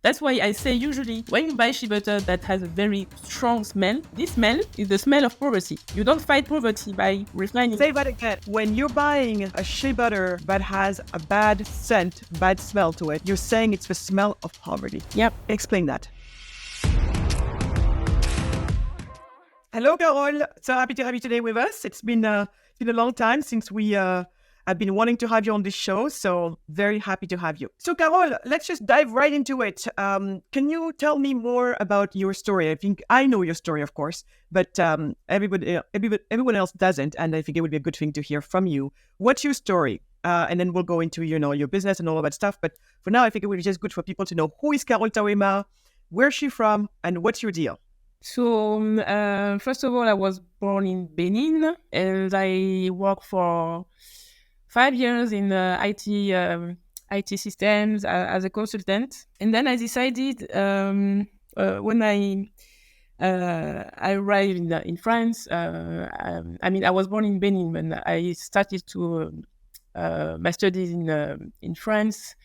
That's why I say usually when you buy shea butter that has a very strong smell, this smell is the smell of poverty. You don't fight poverty by refining. Say that again. When you're buying a shea butter that has a bad scent, bad smell to it, you're saying it's the smell of poverty. Yep. Explain that. Hello, Carole. So happy to have you today with us. It's been a long time since I've been wanting to have you on this show, so very happy to have you. So, Carole, let's just dive right into it. Can you tell me more about your story? I think I know your story, of course, but everyone else doesn't, and I think it would be a good thing to hear from you. What's your story? And then we'll go into your business and all of that stuff. But for now, I think it would be just good for people to know who is Carole Tawema, where's she from, and what's your deal? So, first of all, I was born in Benin, and I worked for 5 years in IT systems as a consultant. And then I decided when I arrived in France, I was born in Benin when I started to my studies in France.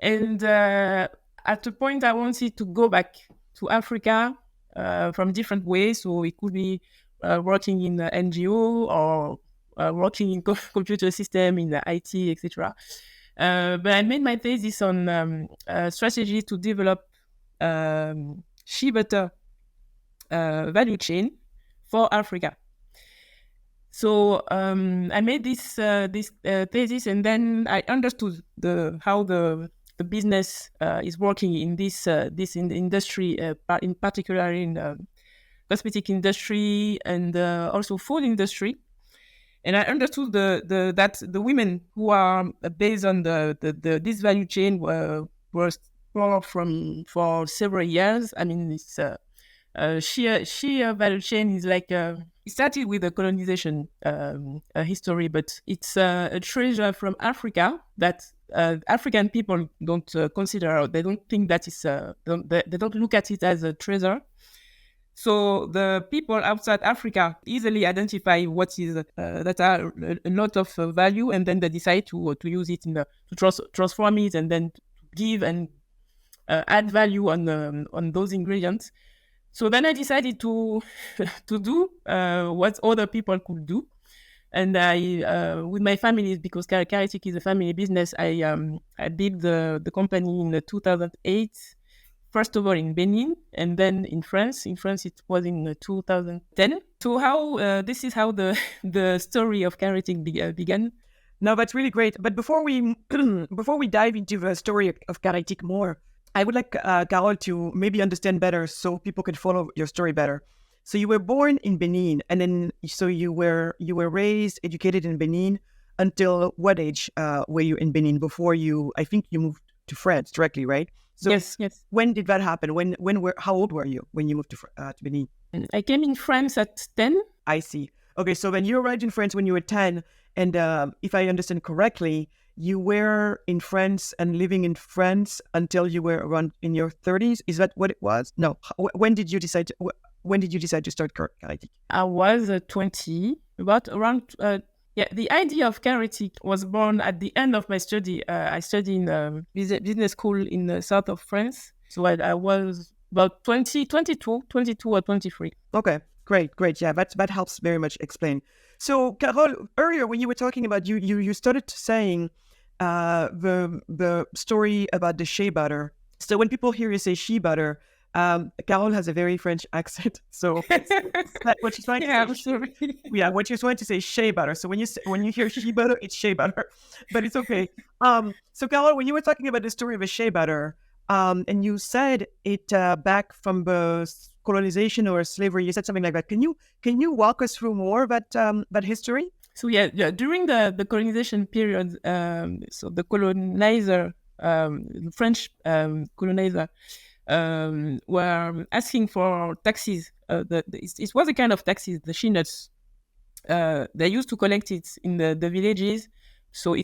And at a point, I wanted to go back to Africa from different ways. So it could be working in the NGO or working in computer system in the IT, etc. But I made my thesis on strategy to develop shea butter value chain for Africa. So I made this thesis, and then I understood how the business is working in this in the industry, in particular in the cosmetic industry and also food industry. And I understood that the women who are based on this value chain were for several years. I mean, it's shea value chain is like it started with the colonization history, but it's a treasure from Africa that African people don't consider. They don't think that it's they don't look at it as a treasure. So the people outside Africa easily identify what is that are a lot of value, and then they decide to use it to transform it, and then give and add value on those ingredients. So then I decided to do what other people could do, and I with my family, because Karethic is a family business. I did the company in 2008. First of all in Benin, and then in France. In France, it was in 2010. So this is how the story of Karethic began. No, that's really great. But before we dive into the story of Karethic more, I would like Carole to maybe understand better so people can follow your story better. So you were born in Benin, and then so you were raised, educated in Benin until what age were you in Benin before I think you moved to France directly, right? So yes. When did that happen? How old were you when you moved to Benin? I came in France at 10. I see. Okay, so then you arrived in France when you were 10, and if I understand correctly, you were in France and living in France until you were around in your 30s. Is that what it was? No. When did you decide to start Karethic? I was 20, about around. The idea of Karethic was born at the end of my study. I studied in business school in the south of France. So I was about 22 or 23. Okay, great. Yeah, that helps very much explain. So, Carole, earlier when you were talking about you started saying the story about the shea butter. So when people hear you say shea butter, Carole has a very French accent, so what she's trying to say, what she's trying to say is shea butter. So when you hear shea butter, it's shea butter, but it's okay. So Carole, when you were talking about the story of a shea butter, and you said it back from the colonization or slavery, you said something like that. Can you walk us through more that history? So during the colonization period, so the colonizer, the French colonizer. Were asking for taxes. It was a kind of taxes, the shea nuts. They used to collect it in the villages. So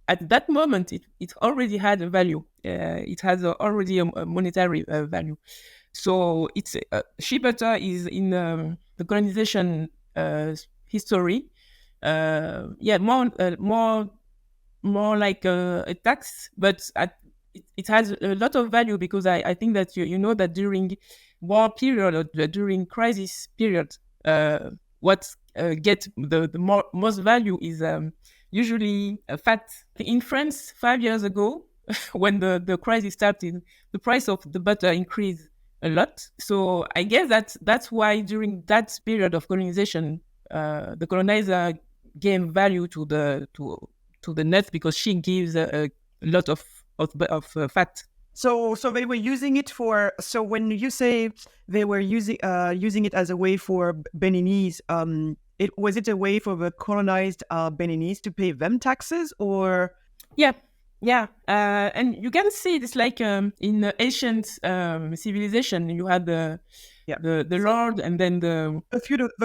at that moment, it already had a value. It has already a monetary value. So it's shea butter is in the colonization history. More like a tax, but it has a lot of value, because I think that you know that during war period, or during crisis period, what get the most value is usually fat. In France, 5 years ago, when the crisis started, the price of the butter increased a lot. So I guess that's why during that period of colonization, the colonizer gave value to the nuts, because she gives a lot of fat. So they were using it for. So when you say they were using it as a way for Beninese, was it a way for the colonized Beninese to pay them taxes, or? Yeah, yeah, and you can see this like in the ancient civilization, you had the lord, and then the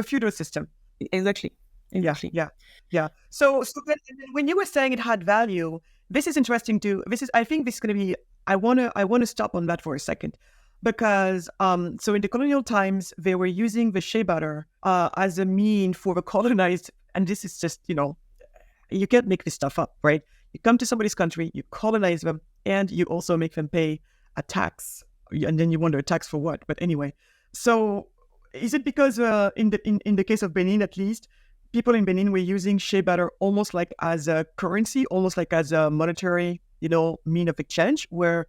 feudal system. Exactly. Yeah. So then when you were saying it had value, this is interesting too. I think this is going to be. I want to stop on that for a second, because so in the colonial times they were using the shea butter as a mean for the colonized, and this is just, you can't make this stuff up, right? You come to somebody's country, you colonize them, and you also make them pay a tax, and then you wonder, a tax for what? But anyway, so is it because in the case of Benin, at least, people in Benin were using shea butter almost like as a currency, almost like as a monetary, mean of exchange? Where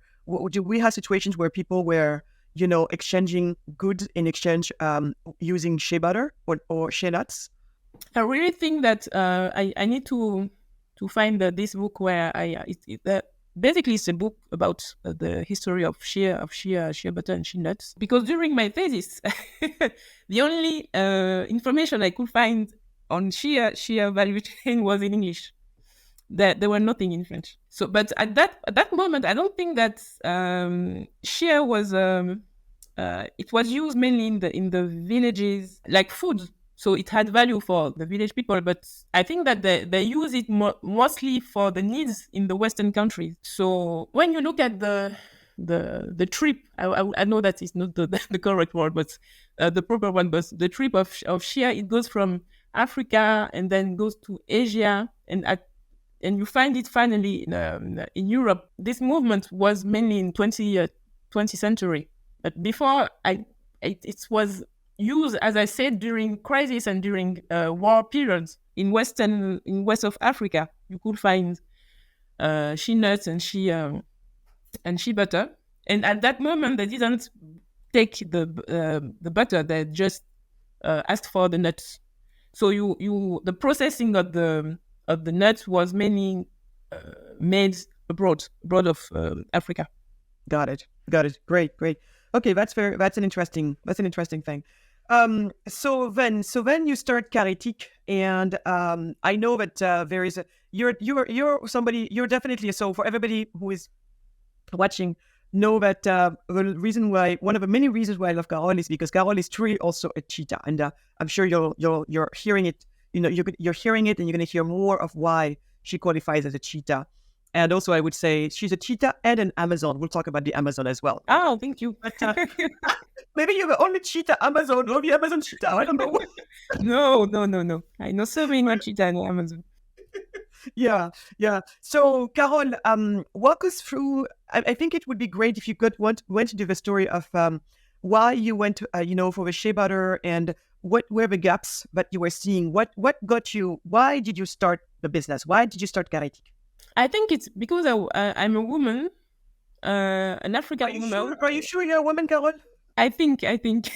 do we have situations where people were, exchanging goods in exchange using shea butter or shea nuts? I really think that I need to find this book where basically it's a book about the history of shea butter and shea nuts. Because during my thesis, the only information I could find on shea value chain was in English. There were nothing in French. So, but at that moment, I don't think that shea was it was used mainly in the villages like food. So it had value for the village people, but I think that they use it mostly for the needs in the Western countries. So when you look at the trip, I know that is not the correct word, but the proper one, but the trip of shea, it goes from Africa and then goes to Asia, and you find it finally in Europe. This movement was mainly in 20th century, but before it was used, as I said, during crisis and during war periods in West of Africa. You could find shea nuts and shea butter, and at that moment they didn't take the butter; they just asked for the nuts. So the processing of the nuts was mainly made abroad of Africa. Got it. Great. Okay, that's an interesting thing. So then you start Karethic, and I know that there is you're somebody, you're definitely, so for everybody who is watching, know that one of the many reasons why I love Carole is because Carole is truly also a cheetah, and I'm sure you're hearing it. You're hearing it, and you're going to hear more of why she qualifies as a cheetah. And also, I would say she's a cheetah and an Amazon. We'll talk about the Amazon as well. Oh, thank you. But, maybe you're the only cheetah Amazon or the Amazon cheetah. I don't know. No. I know so many cheetah and Amazon. Yeah. So, Carole, walk us through. I think it would be great if you went to do the story of why you went, for the shea butter, and what were the gaps that you were seeing. What got you? Why did you start the business? Why did you start Karethic? I think it's because I'm a woman, an African woman. Are you sure you're a woman, Carole? I think. I think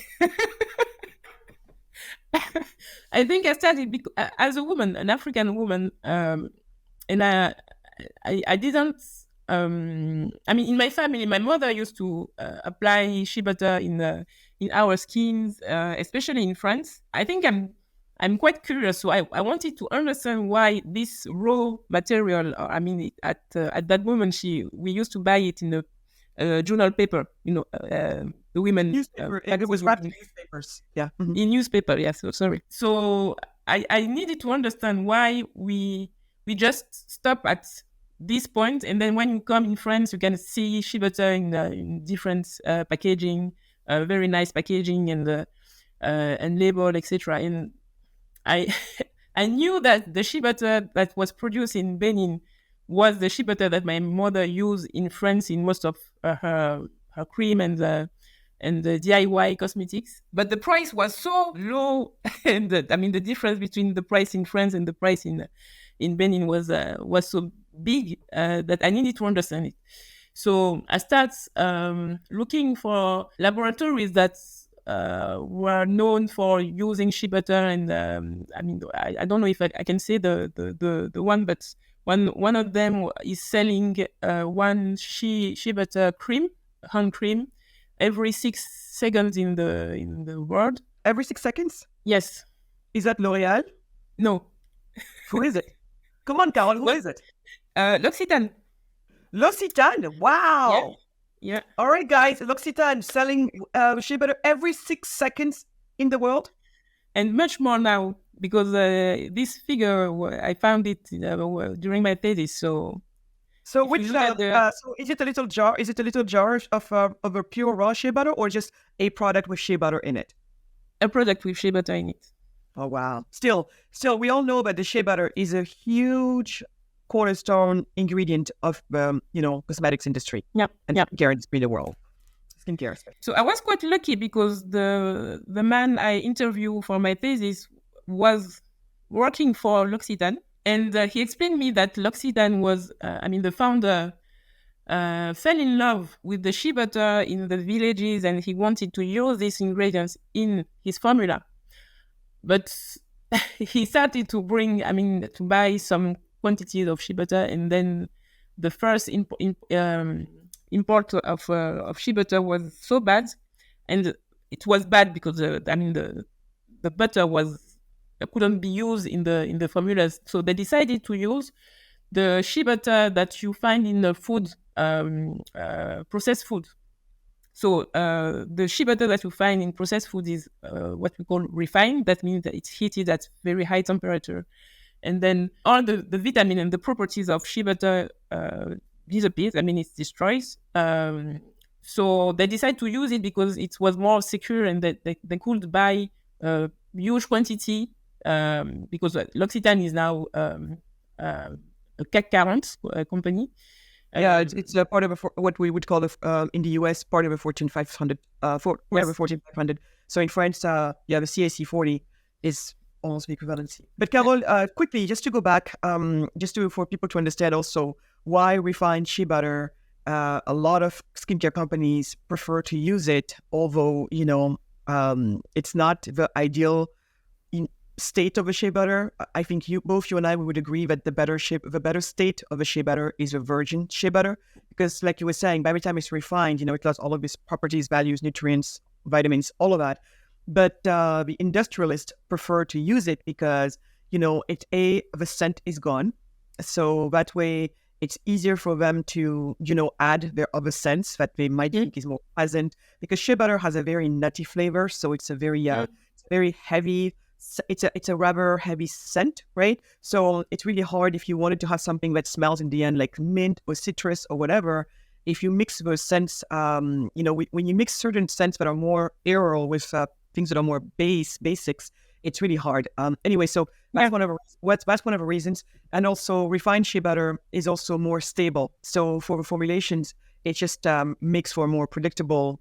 I started as a woman, an African woman, and I didn't. In my family, my mother used to apply shea butter in our skins, especially in France. I think I'm quite curious, so I wanted to understand why this raw material. At that moment, we used to buy it in a journal paper. The women newspaper. It was wrapped in newspapers. Yeah, mm-hmm. In newspaper. Yeah. So sorry. So I needed to understand why we just stop at this point, and then when you come in France, you can see shea butter in different packaging, very nice packaging, and label, etc. And I knew that the shea butter that was produced in Benin was the shea butter that my mother used in France in most of her cream and the DIY cosmetics. But the price was so low, and the difference between the price in France and the price in Benin was so big that I needed to understand it. So I start looking for laboratories that were known for using shea butter, and I don't know if I can say the one, but one of them is selling one shea butter cream, hand cream, every 6 seconds in the world. Every 6 seconds? Yes. Is that L'Oreal? No. Who is it? Come on, Carole, who is it? L'Occitane. L'Occitane, wow. Yeah. All right, guys, L'Occitane selling shea butter every 6 seconds in the world. And much more now, because this figure, I found it during my thesis. So which so is it a little jar? Is it a little jar of a pure raw shea butter, or just a product with shea butter in it? A product with shea butter in it. Oh wow! Still, we all know that the shea butter is a huge cornerstone ingredient of cosmetics industry. Yeah, and skincare industry in the world. Skincare. So I was quite lucky because the man I interviewed for my thesis was working for L'Occitane, and he explained me that L'Occitane was, the founder fell in love with the shea butter in the villages, and he wanted to use these ingredients in his formula. But he started to buy some quantities of shea butter, and then the first import of shea butter was so bad, and it was bad because the butter couldn't be used in the formulas. So they decided to use the shea butter that you find in the food, processed food. So the shea butter that you find in processed food is what we call refined. That means that it's heated at very high temperature. And then all the vitamin and the properties of shea butter disappears. It destroys. So they decided to use it because it was more secure, and that they could buy a huge quantity because L'Occitane is now a CAC 40 company. Yeah, it's a part of what we would call in the US part of a Fortune 500. Fortune 500. So in France, the CAC 40 is almost the equivalency. But Carole, quickly, just to go back, for people to understand also why refined shea butter, a lot of skincare companies prefer to use it, although it's not the ideal state of a shea butter. I think both you and I would agree that the better state of a shea butter is a virgin shea butter, because like you were saying, by the time it's refined, it lost all of its properties, values, nutrients, vitamins, all of that. But the industrialists prefer to use it because the scent is gone, so that way it's easier for them to add their other scents that they might think is more pleasant, because shea butter has a very nutty flavor, so it's a very very heavy. It's a rather heavy scent, right? So it's really hard if you wanted to have something that smells in the end like mint or citrus or whatever. If you mix those scents, when you mix certain scents that are more aerial with things that are more basics, it's really hard. Anyway, so that's one of the reasons. And also, refined shea butter is also more stable. So for the formulations, it just makes for a more predictable,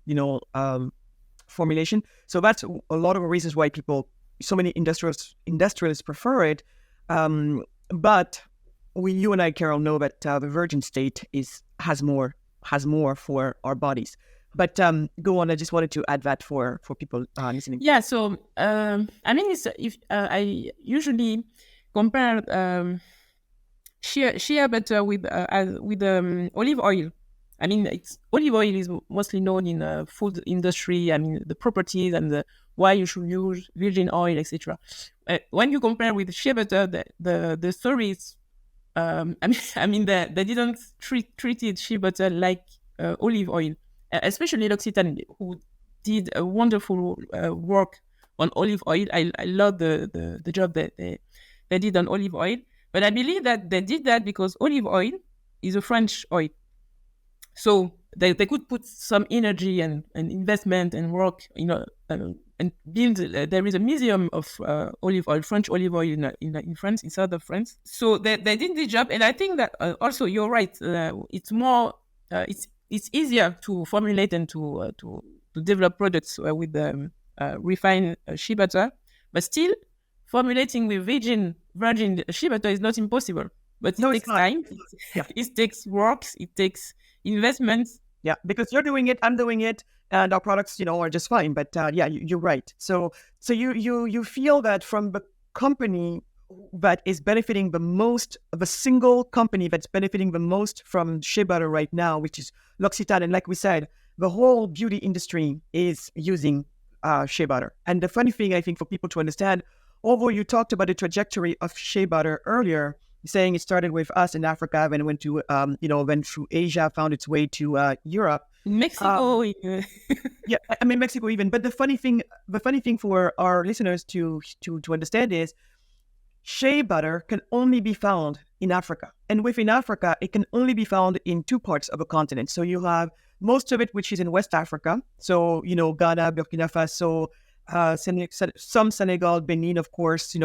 formulation. So that's a lot of the reasons why so many industrialists prefer it. But you and I, Carole, know that the virgin state has more for our bodies. But go on. I just wanted to add that for people listening. Yeah. So I usually compare shea butter with olive oil. Olive oil is mostly known in the food industry. The properties and why you should use virgin oil, etc. When you compare with shea butter, the story is, they didn't treated shea butter like olive oil, especially L'Occitane, who did a wonderful work on olive oil. I love the job that they did on olive oil, but I believe that they did that because olive oil is a French oil. So they could put some energy and investment and work, and build. There is a museum of olive oil, French olive oil in France, in south of France. So they did the job, and I think that also you're right. It's more it's easier to formulate and to develop products with refined shea butter, but still formulating with virgin shea butter is not impossible. But it takes time. It takes work. It takes investments. Yeah, because you're doing it, I'm doing it, and our products, are just fine. But you're right. So you feel that from the company that is benefiting the most, the single company that's benefiting the most from shea butter right now, which is L'Occitane, and like we said, the whole beauty industry is using shea butter. And the funny thing, I think, for people to understand, although you talked about the trajectory of shea butter earlier, saying it started with us in Africa, then went to, went through Asia, found its way to Europe. Mexico. Yeah, I mean, Mexico even. But the funny thing for our listeners to understand is shea butter can only be found in Africa. And within Africa, it can only be found in two parts of a continent. So you have most of it, which is in West Africa. So, Ghana, Burkina Faso, some Senegal, Benin, of course,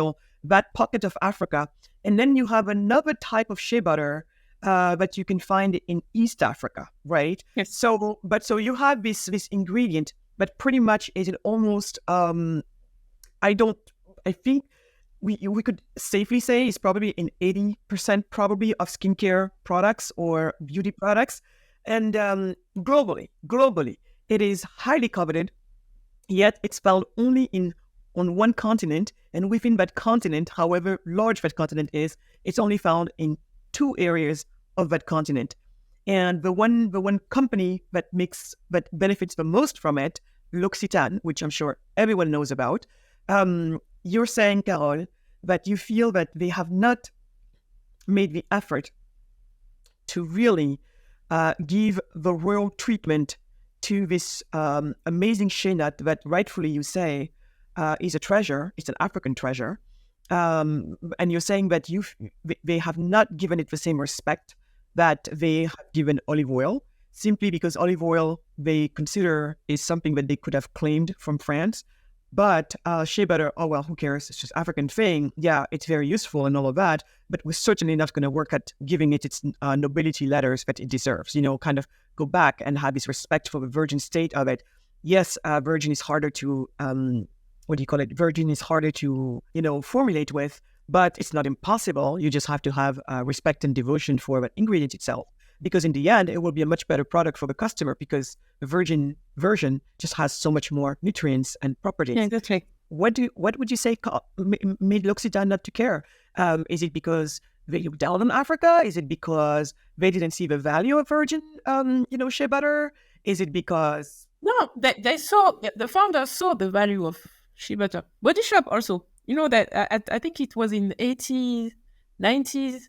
that pocket of Africa. And then you have another type of shea butter that you can find in East Africa, right? Yes. So you have this ingredient, but pretty much is it almost, I think we could safely say it's probably in 80% probably of skincare products or beauty products. And globally, it is highly coveted, yet it's found only on one continent, and within that continent, however large that continent is, it's only found in two areas of that continent. And the one company that benefits the most from it, L'Occitane, which I'm sure everyone knows about, you're saying, Carole, that you feel that they have not made the effort to really give the royal treatment to this amazing shea nut that rightfully you say is a treasure. It's an African treasure. And you're saying that they have not given it the same respect that they have given olive oil, simply because olive oil they consider is something that they could have claimed from France. But shea butter, oh well, who cares? It's just African thing. Yeah, it's very useful and all of that, but we're certainly not going to work at giving it its nobility letters that it deserves. Kind of go back and have this respect for the virgin state of it. Yes, virgin is harder to Virgin is harder to formulate with, but it's not impossible. You just have to have respect and devotion for the ingredient itself, because in the end, it will be a much better product for the customer because the virgin version just has so much more nutrients and properties. Yeah, that's right. What would you say made L'Occitane not to care? Is it because they looked down on Africa? Is it because they didn't see the value of virgin, shea butter? Is it because... No, they saw, the founders saw the value of shea butter. Body Shop also, that I think it was in the 80s, 90s.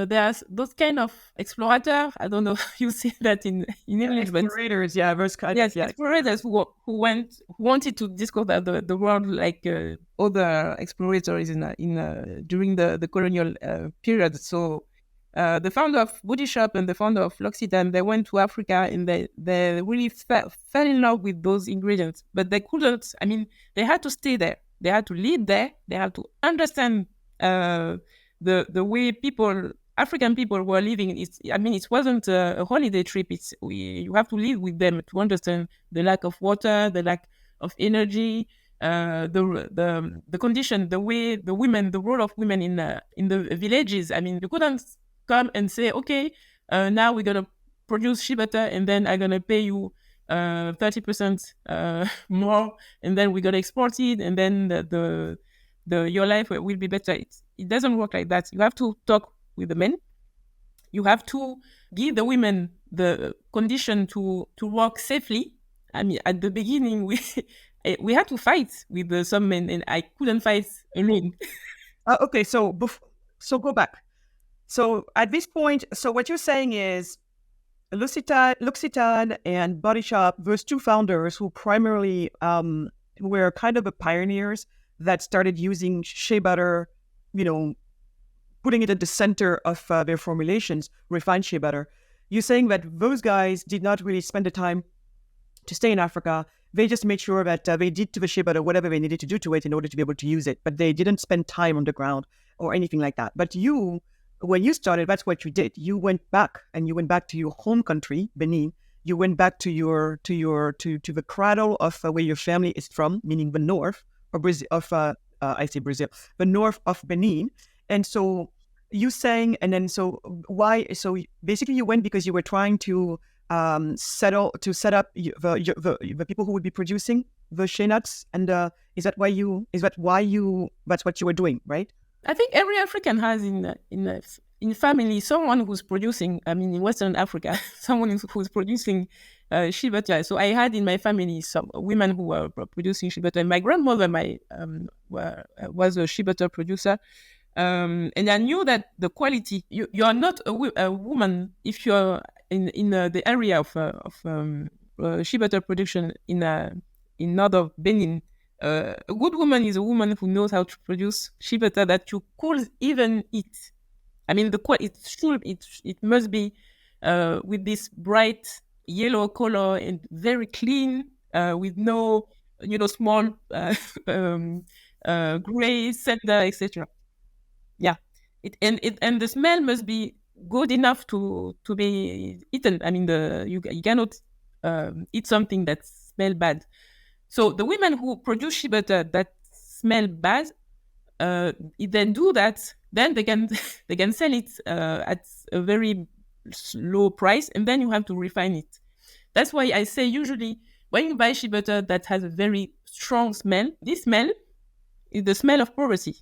There's those kind of explorators. I don't know if you see that in English. Explorators, yeah, those kind. Yes, explorators who wanted to discover the world like other explorators during the colonial period. So the founder of Body Shop and the founder of L'Occitane, they went to Africa and they really fell in love with those ingredients. But they couldn't. I mean, they had to stay there. They had to live there. They had to understand the way African people were living. It wasn't a holiday trip. You have to live with them to understand the lack of water, the lack of energy, the condition, the way the role of women in the villages. I mean, you couldn't come and say, okay, now we're gonna produce shea butter and then I'm gonna pay you 30% more, and then we're gonna export it, and then your life will be better. It doesn't work like that. You have to talk with the men. You have to give the women the condition to work safely. I mean, at the beginning, we had to fight with some men, and I couldn't fight alone. Okay, so go back. So at this point, so what you're saying is L'Occitane and Body Shop, those two founders who primarily were kind of the pioneers that started using shea butter, putting it at the center of their formulations, refined shea butter. You're saying that those guys did not really spend the time to stay in Africa they just made sure that they did to the shea butter whatever they needed to do to it in order to be able to use it, but they didn't spend time on the ground or anything like that. But you, when you started, that's what you did. You went back to your home country, Benin. You went back to the cradle of where your family is from, meaning the north of Brazil, I say Brazil, the north of Benin. And so you sang, and then so why? So basically, you went because you were trying to set up the people who would be producing the shea nuts, and that's what you were doing, right? I think every African has in family someone who's producing. I mean, in Western Africa, someone who's producing shea butter. So I had in my family some women who were producing shea butter. And my grandmother, was a shea butter producer. And I knew that the quality. You are not a woman if you're in the area of shea butter production in north of Benin. A good woman is a woman who knows how to produce shea butter that you could even eat. I mean, it must be with this bright yellow color and very clean, with no small gray center, etc. Yeah, and the smell must be good enough to be eaten. I mean, you cannot eat something that smells bad. So the women who produce shea butter that smell bad, if they do that, then they can sell it at a very low price, and then you have to refine it. That's why I say usually when you buy shea butter that has a very strong smell, this smell is the smell of poverty,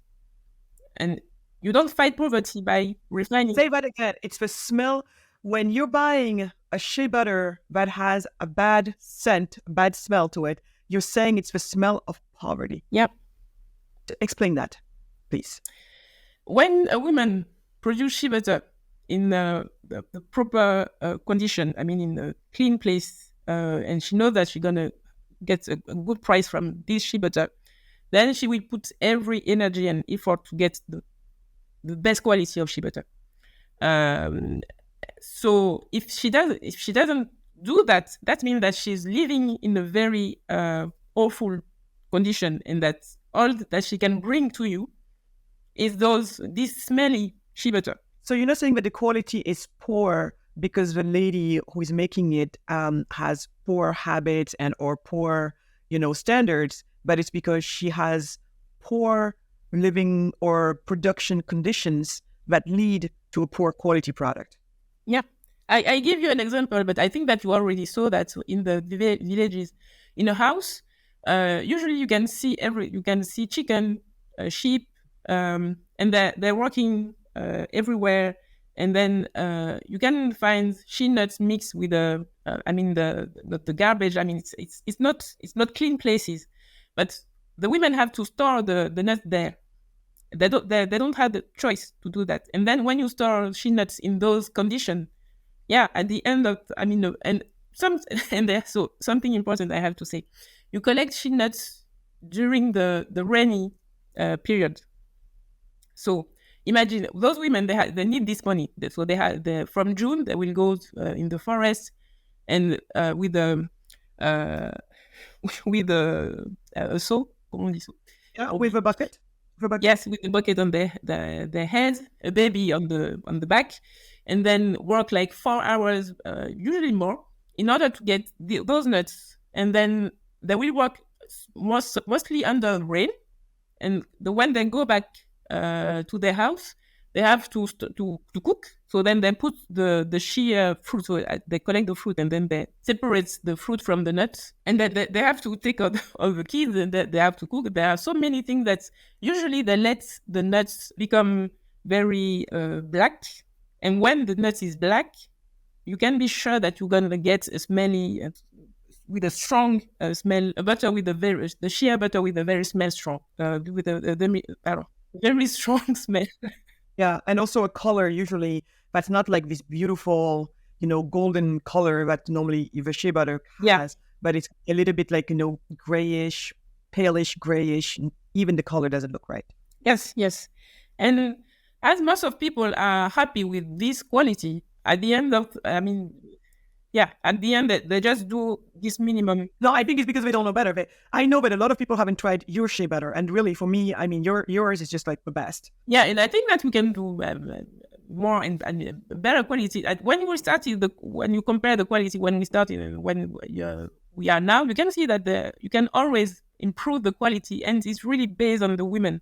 and you don't fight poverty by refining. Say that again. It's the smell when you're buying a shea butter that has a bad scent, bad smell to it. You're saying it's the smell of poverty. Yep. Explain that, please. When a woman produces shea butter in the proper condition, I mean in a clean place, and she knows that she's going to get a good price from this shea butter, then she will put every energy and effort to get the best quality of shea butter. So if she doesn't do that, that means that she's living in a very awful condition, and that all that she can bring to you is this smelly shea butter. So you're not saying that the quality is poor because the lady who is making it has poor habits and or poor standards, but it's because she has poor living or production conditions that lead to a poor quality product. Yeah. I give you an example, but I think that you already saw that in the villages. In a house, usually you can see chicken, sheep, and they're walking everywhere. And then you can find shea nuts mixed with the garbage. I mean, it's not clean places, but the women have to store the nuts there. They don't have the choice to do that. And then when you store shea nuts in those conditions, at the end of, so something important I have to say, you collect shea nuts during the rainy period. So imagine those women, they need this money. So from June they will go in the forest and with a seau, comment on dit ça? Yeah, with a bucket. Yes, with the bucket on their head, a baby on the back, and then work like 4 hours, usually more, in order to get those nuts. And then they will work mostly under rain. And when they go back to their house, they have to cook. So then they put the shea fruit. So they collect the fruit and then they separate the fruit from the nuts. And then they have to take out all the kids and they have to cook. There are so many things that usually they let the nuts become very black. And when the nut is black, you can be sure that you're going to get a smelly, with a strong smell, butter with the shea butter with a very smell strong, with a very strong smell. Yeah, and also a color usually that's not like this beautiful, golden color that normally the shea butter has, but it's a little bit like, grayish, palish, grayish. Even the color doesn't look right. Yes. And as most of people are happy with this quality, at the end of, yeah, at the end, they just do this minimum. No, I think it's because they don't know better. I know that a lot of people haven't tried your shea butter, and really, for me, I mean, yours is just like the best. Yeah, and I think that we can do more and better quality. When we started, when you compare the quality when we started and when we are now, you can see that you can always improve the quality, and it's really based on the women.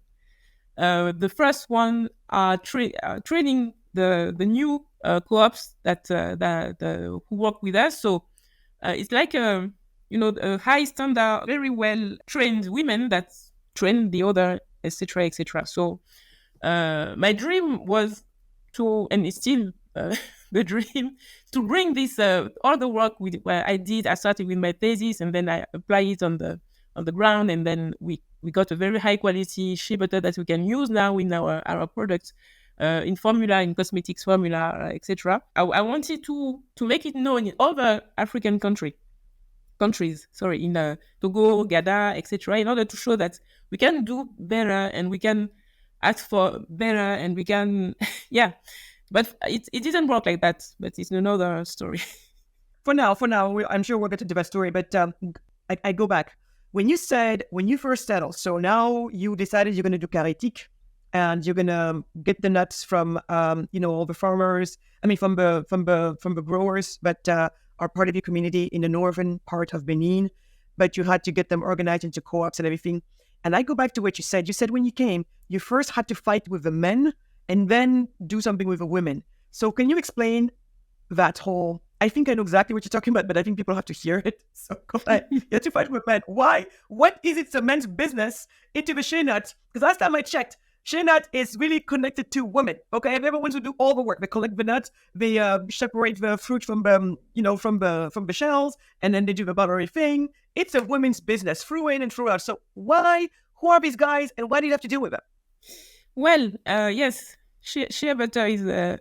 The first one are training the new co-ops that who work with us. So it's like a high standard, very well trained women that train the other, etc., etc. So my dream was to, and it's still the dream, to bring this all the work where I did. I started with my thesis, and then I apply it on the ground, and then we got a very high quality shea butter that we can use now in our products, in formula, in cosmetics formula, etc. I wanted to make it known in other African countries, in Togo, Ghana, etc., in order to show that we can do better and we can ask for better and we can, yeah. But it didn't work like that. But it's another story. For now, I'm sure we'll get to that story. But I go back. When you first settled, so now you decided you're going to do Karethic, and you're going to get the nuts from all the farmers. I mean, from the growers that are part of your community in the northern part of Benin. But you had to get them organized into co-ops and everything. And I go back to what you said. You said when you came, you first had to fight with the men and then do something with the women. So can you explain that whole? I think I know exactly what you're talking about, but I think people have to hear it. So go ahead. You have to fight with men. Why? What is it? A men's business into the shea nut? Because last time I checked, shea nut is really connected to women. Okay, and everyone to do all the work. They collect the nuts, they separate the fruit from the shells, and then they do the buttery thing. It's a women's business, through in and through out. So why? Who are these guys, and what do you have to do with them? Well, yes, shea butter is a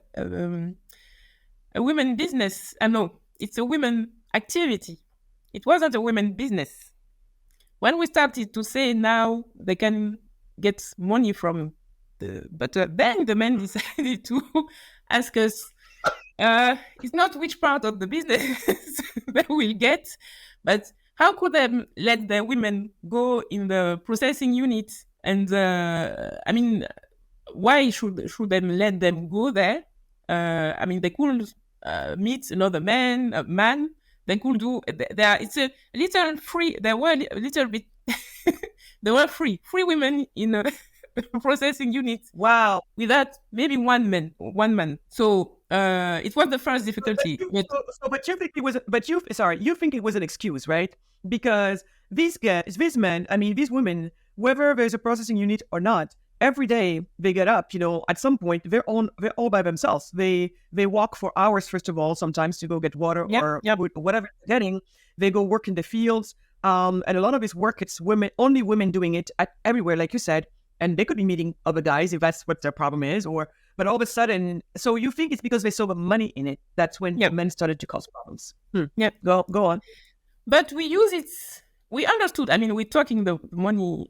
women business. No, it's a women activity. It wasn't a women business. When we started to say now they can get money from the butter, then the men decided to ask us, it's not which part of the business they will get, but how could they let the women go in the processing unit? And I mean, why should they let them go there? I mean, they could meet another man. They could do. It's a little free. There were a little bit. There were free women in a processing unit. Wow. Without maybe one man. So it was the first difficulty. But you think it was? You think it was an excuse, right? Because these men, I mean, these women, whether there's a processing unit or not, every day they get up, at some point they're all by themselves. They walk for hours, first of all, sometimes to go get water or whatever they're getting. They go work in the fields. And a lot of this work, it's only women doing it everywhere, like you said. And they could be meeting other guys if that's what their problem is, but all of a sudden, so you think it's because they saw the money in it. That's when men started to cause problems. Yeah. Go on. But we use it. We understood. I mean, we're talking the money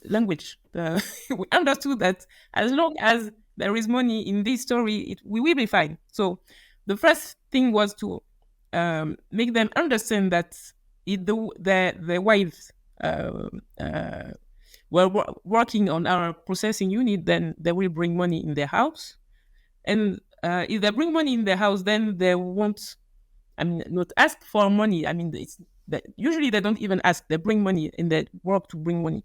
language. We understood that as long as there is money in this story, we will be fine. So the first thing was to make them understand that if the wives were working on our processing unit, then they will bring money in their house. And if they bring money in their house, then they won't, not ask for money. I mean, usually they don't even ask. They bring money in their work to bring money.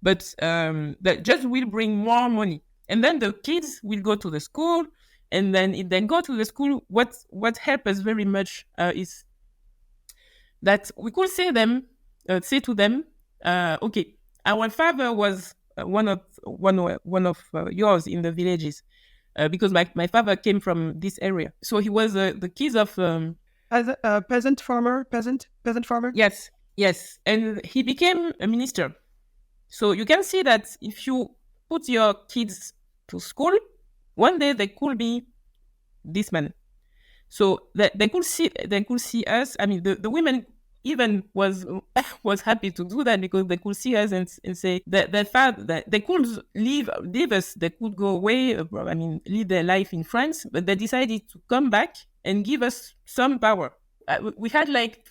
But they just will bring more money. And then the kids will go to the school. And then if they go to the school, what helps us very much is that we could say to them, okay, our father was one of yours in the villages, because my father came from this area. So he was the kids of as a peasant farmer. Yes, and he became a minister. So you can see that if you put your kids to school, one day they could be this man. So they could see us. I mean, the women even was happy to do that because they could see us and say that they could leave us. They could go away. Leave their life in France, but they decided to come back and give us some power. we had like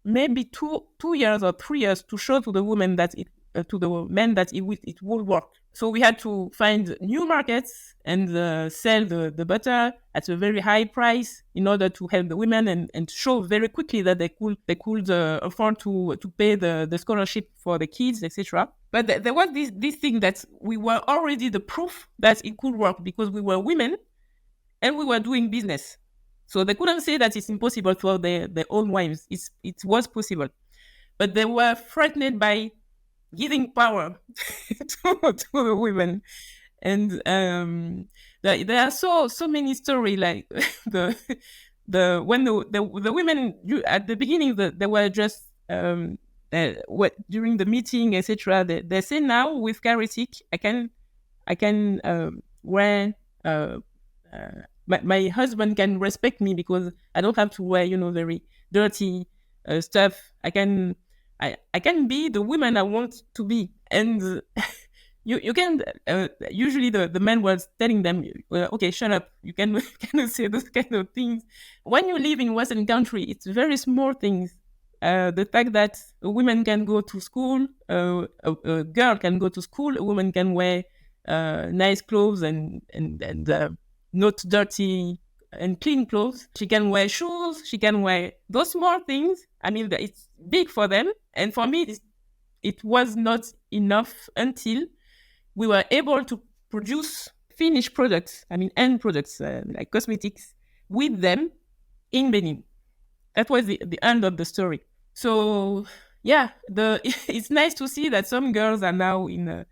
maybe 2 years or 3 years to show to the women that to the men that it will work. So we had to find new markets and sell the butter at a very high price in order to help the women and show very quickly that they could afford to pay the scholarship for the kids, etc. But there was this thing that we were already the proof that it could work because we were women and we were doing business. So they couldn't say that it's impossible for their own wives. It was possible. But they were threatened by giving power to the women. And there are so many stories like when the women at the beginning they were just during the meeting, etc. They say now with Karethic I can wear my husband can respect me because I don't have to wear very dirty stuff. I can be the woman I want to be. And you can usually the man was telling them, okay, shut up, you cannot say those kind of things. When you live in Western country, it's very small things. The fact that a woman can go to school, a girl can go to school, a woman can wear nice clothes and not dirty and clean clothes. She can wear shoes. She can wear those small things. I mean, it's big for them. And for me, it was not enough until we were able to produce finished products, end products like cosmetics with them in Benin. That was the end of the story. So, yeah, it's nice to see that some girls are now in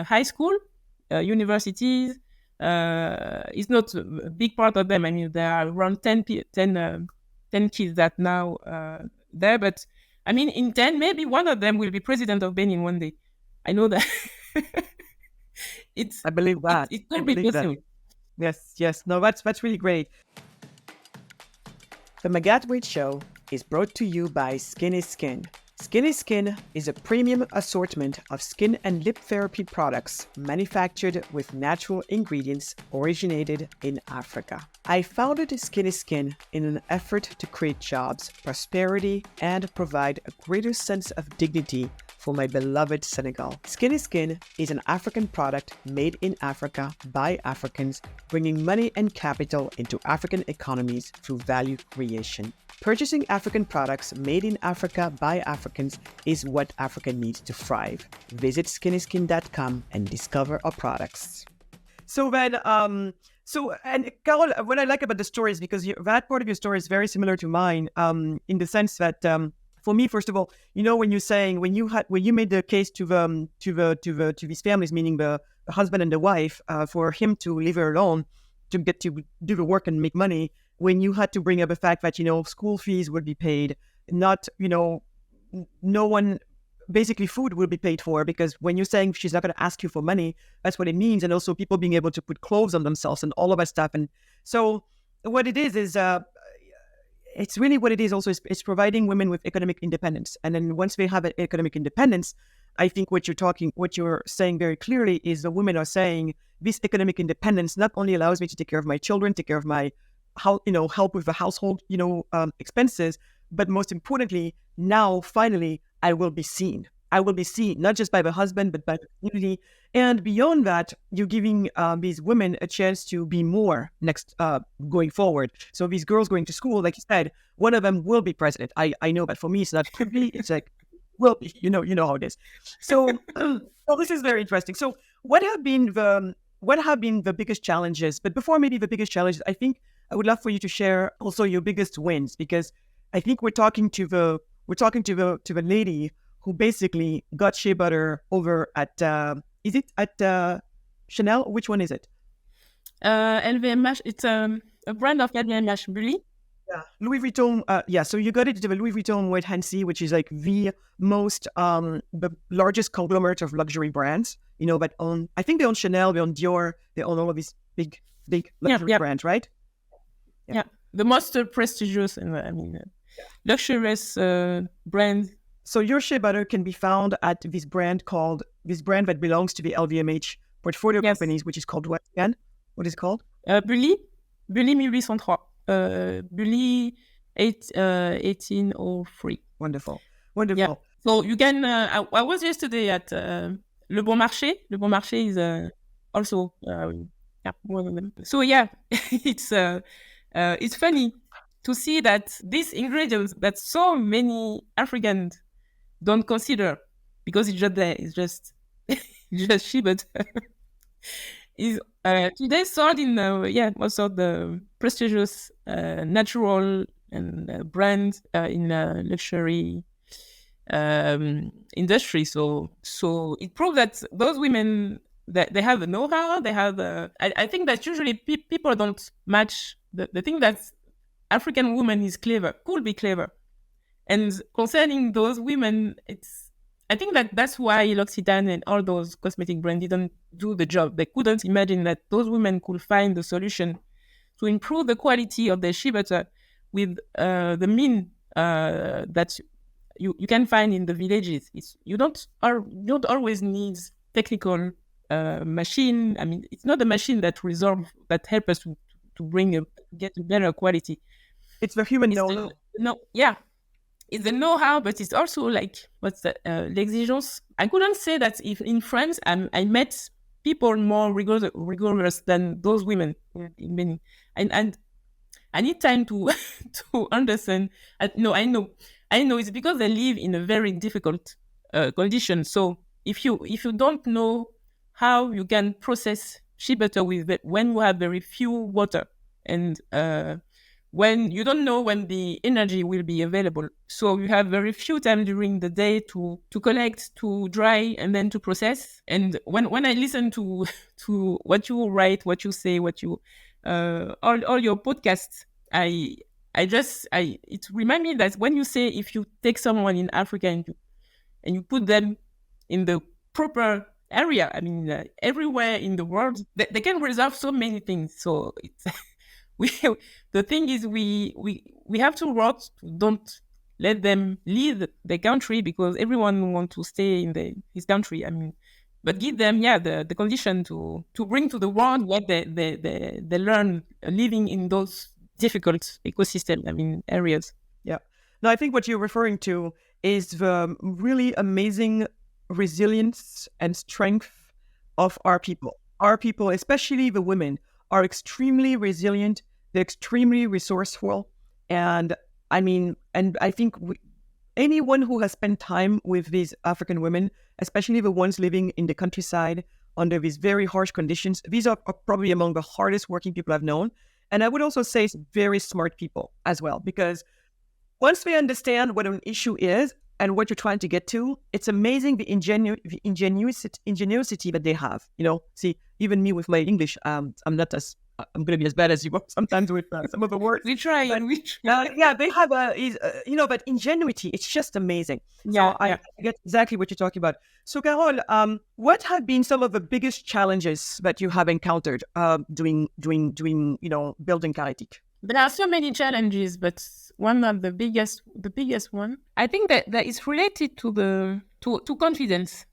high school, universities. It's not a big part of them. I mean, there are around 10 kids that now there. But, I mean, in 10, maybe one of them will be president of Benin one day. I know that. I believe that. It could be possible. Yes. No, that's really great. The Magatte Wade Show is brought to you by Skinny Skin. Skinny Skin is a premium assortment of skin and lip therapy products manufactured with natural ingredients originated in Africa. I founded Skinny Skin in an effort to create jobs, prosperity, and provide a greater sense of dignity for my beloved Senegal. Skinny Skin is an African product made in Africa by Africans, bringing money and capital into African economies through value creation. Purchasing African products made in Africa by Africans is what Africa needs to thrive. Visit skinnyskin.com and discover our products. So then, and Carole, what I like about the story is because that part of your story is very similar to mine, in the sense that, for me, first of all, when you're saying when you made the case to these families, meaning the husband and the wife, for him to leave her alone to get to do the work and make money. When you had to bring up the fact that, school fees would be paid, not, no one, basically food will be paid for, because when you're saying she's not going to ask you for money, that's what it means. And also people being able to put clothes on themselves and all of that stuff. And so what it is it's really what it is also, it's providing women with economic independence. And then once they have economic independence, I think what you're saying very clearly is the women are saying this economic independence not only allows me to take care of my children, take care of my help with the household, expenses, but most importantly, now finally, I will be seen. I will be seen not just by the husband, but by the community. And beyond that, you're giving these women a chance to be more next going forward. So these girls going to school, like you said, one of them will be president. I know, but for me, it's not could be. It's like will be. You know how it is. So, this is very interesting. So, what have been the biggest challenges? But before maybe the biggest challenges, I think I would love for you to share also your biggest wins, because I think we're talking to the lady who basically got shea butter over at is it at Chanel? Which one is it? LVMH. It's a brand of LVMH, Bully. Yeah, Louis Vuitton. So you got it to the Louis Vuitton with Hennessy, which is like the most the largest conglomerate of luxury brands. But I think they own Chanel, they own Dior, they own all of these big luxury brands, right? Yeah, the most prestigious and luxurious brand. So your shea butter can be found at this brand that belongs to the LVMH portfolio companies, which is called what again? What is it called? Bully 1803. Bully 1803. Wonderful. Yeah. So you can. I was yesterday at Le Bon Marché. Le Bon Marché is also one of them. So yeah, it's funny to see that these ingredients that so many Africans don't consider because it's just there. It's just just shea butter. Is today sold in most of the prestigious natural and brands in luxury industry. So it proves that those women that they have the know-how. They have I think that usually people don't match the thing that African woman is clever, could be clever. And concerning those women, I think that's why L'Occitane and all those cosmetic brands didn't do the job. They couldn't imagine that those women could find the solution to improve the quality of their shea butter with the mean that you can find in the villages. You don't always need technical machine. I mean, it's not the machine that help us to get a better quality. It's the human know-how. It's the know-how, but it's also like what's the l'exigence. I couldn't say that if in France I met people more rigorous than those women in Benin, and I need time to to understand. I know it's because they live in a very difficult condition. So if you don't know how you can process shea butter when you have very few water and when you don't know when the energy will be available. So you have very few time during the day to collect, to dry, and then to process. And when I listen to what you write, what you say, what you all your podcasts, it reminds me that when you say if you take someone in Africa and you put them in the proper area, I mean everywhere in the world, they can resolve so many things. So it's the thing is we have to work. Don't let them leave the country because everyone wants to stay in his country. I mean, but give them the condition to bring to the world what they learn living in those difficult ecosystem. I mean areas. Yeah. No, I think what you're referring to is the really amazing resilience and strength of our people. Our people, especially the women, are extremely resilient. They're extremely resourceful. And I mean, and I think anyone who has spent time with these African women, especially the ones living in the countryside under these very harsh conditions, these are probably among the hardest working people I've known. And I would also say very smart people as well, because once they understand what an issue is and what you're trying to get to, it's amazing the ingenuity that they have. See, even me with my English, I'm going to be as bad as you are sometimes with some of the words. We try. They have but ingenuity, it's just amazing. Yeah, so I get exactly what you're talking about. So Carole, what have been some of the biggest challenges that you have encountered doing building Karethic? There are so many challenges, but one of the biggest one, I think that is related to confidence.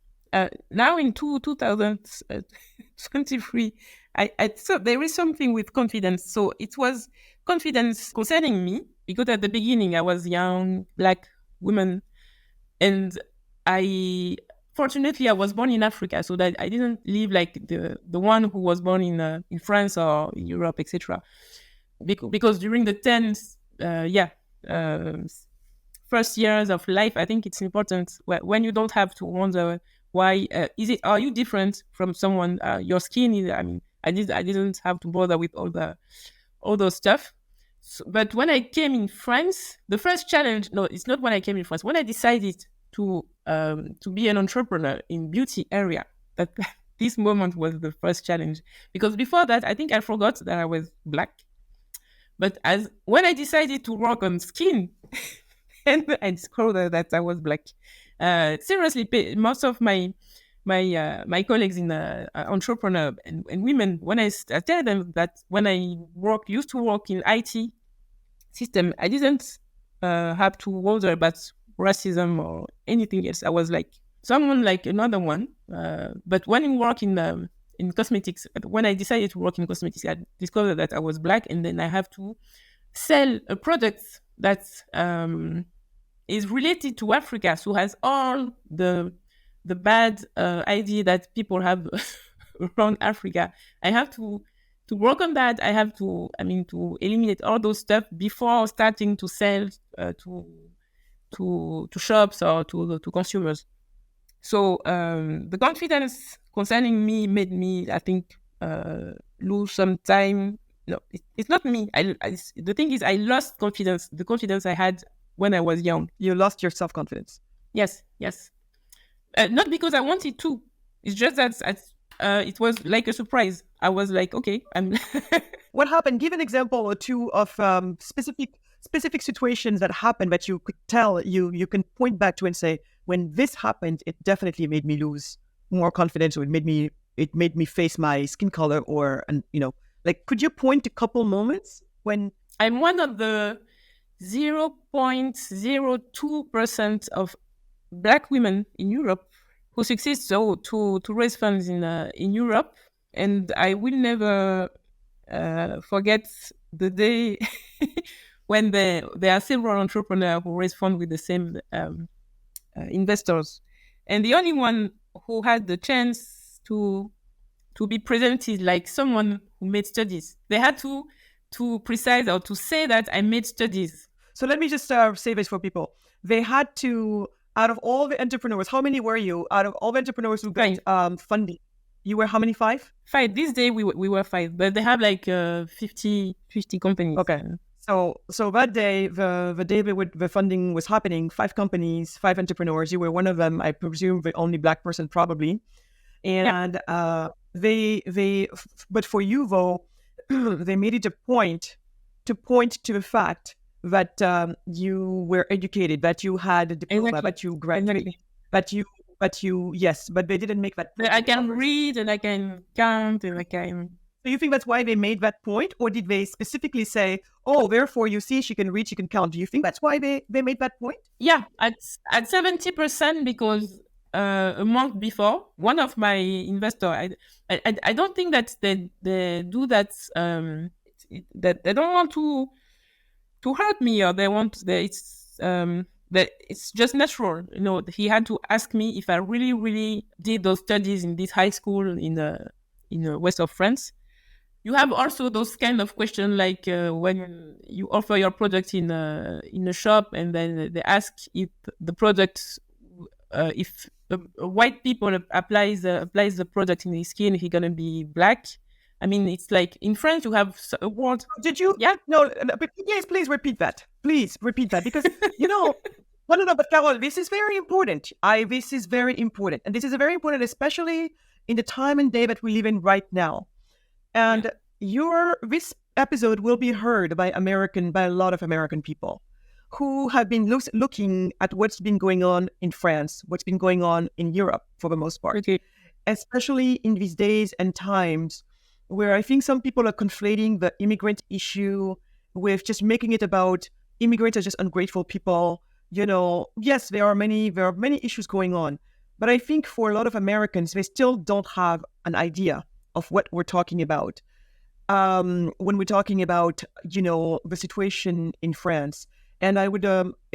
Now in 2023, I thought there is something with confidence. So it was confidence concerning me because at the beginning I was young Black woman, and fortunately I was born in Africa, so that I didn't live like the one who was born in France or in Europe, etc. Because during the 10th, first years of life, I think it's important when you don't have to wonder why are you different from someone. Your skin is. I mean, I didn't have to bother with all those stuff. So, but when I came in France, the first challenge. No, it's not when I came in France. When I decided to be an entrepreneur in beauty area, that this moment was the first challenge. Because before that, I think I forgot that I was Black. But when I decided to work on skin, and I discovered that I was Black. Seriously, most of my colleagues in entrepreneur and women, when I tell them that when I used to work in IT system, I didn't have to wonder about racism or anything else. I was like someone like another one. But when I work in cosmetics, when I decided to work in cosmetics, I discovered that I was Black, and then I have to sell a product that is related to Africa, so has all the bad idea that people have around Africa. I have to work on that. I have to, to eliminate all those stuff before starting to sell to shops or to consumers. So the confidence concerning me made me, I think, lose some time. No, it's not me. The thing is, I lost confidence. The confidence I had when I was young. You lost your self-confidence. Yes. Not because I wanted to. It's just that it was like a surprise. I was like, okay, I'm. What happened? Give an example or two of specific situations that happened that you could tell you can point back to and say, when this happened, it definitely made me lose more confidence, or it made me face my skin color, or could you point to a couple moments when I'm one of the 0.02% of Black women in Europe who succeed to raise funds in Europe, and I will never forget the day when there are several entrepreneurs who raise funds with the same investors, and the only one who had the chance to be presented like someone who made studies. They had to precise or to say that I made studies. So let me just say this for people. They had to, out of all the entrepreneurs, how many were you? Out of all the entrepreneurs who got funding, you were how many? 5? 5. This day we were 5, but they have like 50 companies. Okay. So that day, the day the funding was happening, 5 companies, 5 entrepreneurs. You were one of them. I presume the only Black person, probably. And but for you though, they made it a point to the fact that you were educated, that you had a diploma, that you graduated, but they didn't make that point. I can read and I can count and I can. So you think that's why they made that point, or did they specifically say, oh, therefore you see she can read, she can count? Do you think that's why they made that point? Yeah, at 70%, because a month before, one of my investors, I don't think that they do that, that they don't want to hurt me, or they want that it's just natural. He had to ask me if I really did those studies in this high school in the west of France. You have also those kind of questions, like when you offer your product in a shop, and then they ask if the product, if a white people applies the product in his skin, he's gonna be black. It's like in France you have a word. Did you? Yeah. No. But please repeat that. Please repeat that, because no. But Carole, this is very important. This is very important, and this is very important, especially in the time and day that we live in right now. And this episode will be heard by a lot of American people who have been looking at what's been going on in France, what's been going on in Europe for the most part, especially in these days and times where I think some people are conflating the immigrant issue with just making it about immigrants are just ungrateful people. Yes, there are many issues going on, but I think for a lot of Americans, they still don't have an idea of what we're talking about. When we're talking about, the situation in France, and it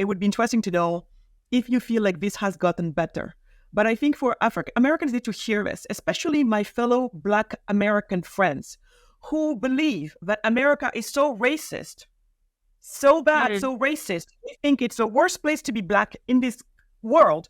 would be interesting to know if you feel like this has gotten better. But I think for Americans need to hear this, especially my fellow Black American friends who believe that America is so racist, so bad, so racist. They think it's the worst place to be Black in this world.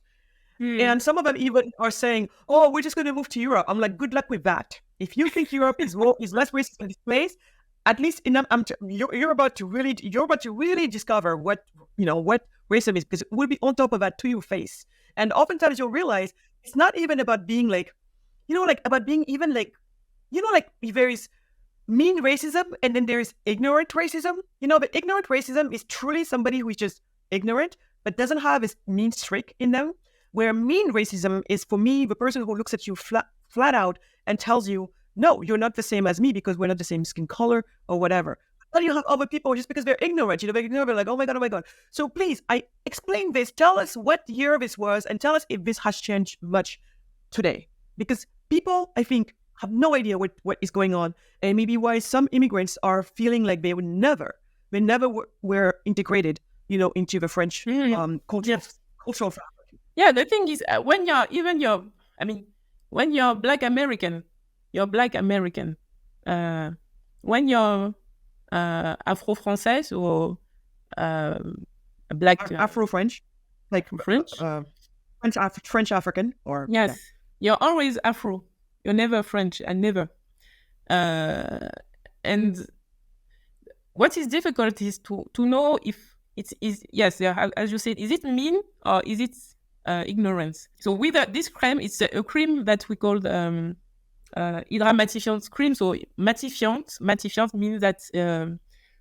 And some of them even are saying, oh, we're just going to move to Europe. I'm like, good luck with that. If you think Europe is less racist than this place, at least you're about to really discover what racism is, because it will be on top of that to your face. And oftentimes you'll realize it's not even about being about being even there is mean racism and then there is ignorant racism. The ignorant racism is truly somebody who is just ignorant but doesn't have a mean streak in them. Where mean racism is, for me, the person who looks at you flat out and tells you, no, you're not the same as me because we're not the same skin color or whatever. But you have other people just because they're ignorant. They're like, oh my God. So please, I explain this. Tell us what year this was and tell us if this has changed much today. Because people, I think, have no idea what is going on, and maybe why some immigrants are feeling like they would never they never were integrated, into the French cultural fabric. Yeah, the thing is, when you're Black American, when you're Afro-Française or Black Afro-French, like French. French African, or yes, you're always Afro. You're never French, and never. And what is difficult is to know if it is, as you said, is it mean or is it ignorance? So with this cream, it's a cream that we call hydramatifiant cream. So matifiant means that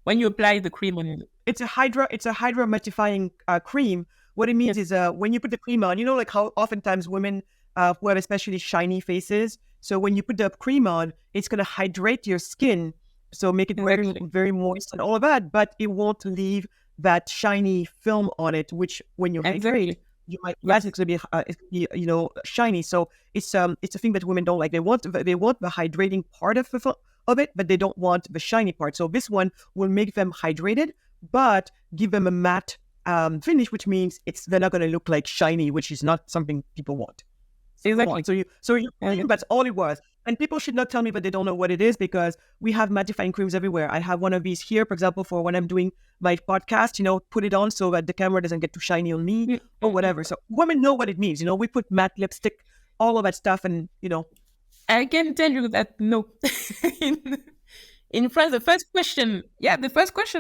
when you apply the cream on it, it's a hydra-mattifying cream. What it means is when you put the cream on, like how oftentimes women who have especially shiny faces. So when you put the cream on, it's going to hydrate your skin, so make it very, very moist and all of that, but it won't leave that shiny film on it, which when you hydrate, you might it's going to be shiny. So it's a thing that women don't like. They want the hydrating part of it, but they don't want the shiny part. So this one will make them hydrated, but give them a matte finish, which means they're not going to look like shiny, which is not something people want. Exactly. So that's all it was. And people should not tell me that they don't know what it is, because we have mattifying creams everywhere. I have one of these here, for example, for when I'm doing my podcast, put it on so that the camera doesn't get too shiny on me or whatever. So women know what it means. We put matte lipstick, all of that stuff. And, I can tell you that no. In France, the first question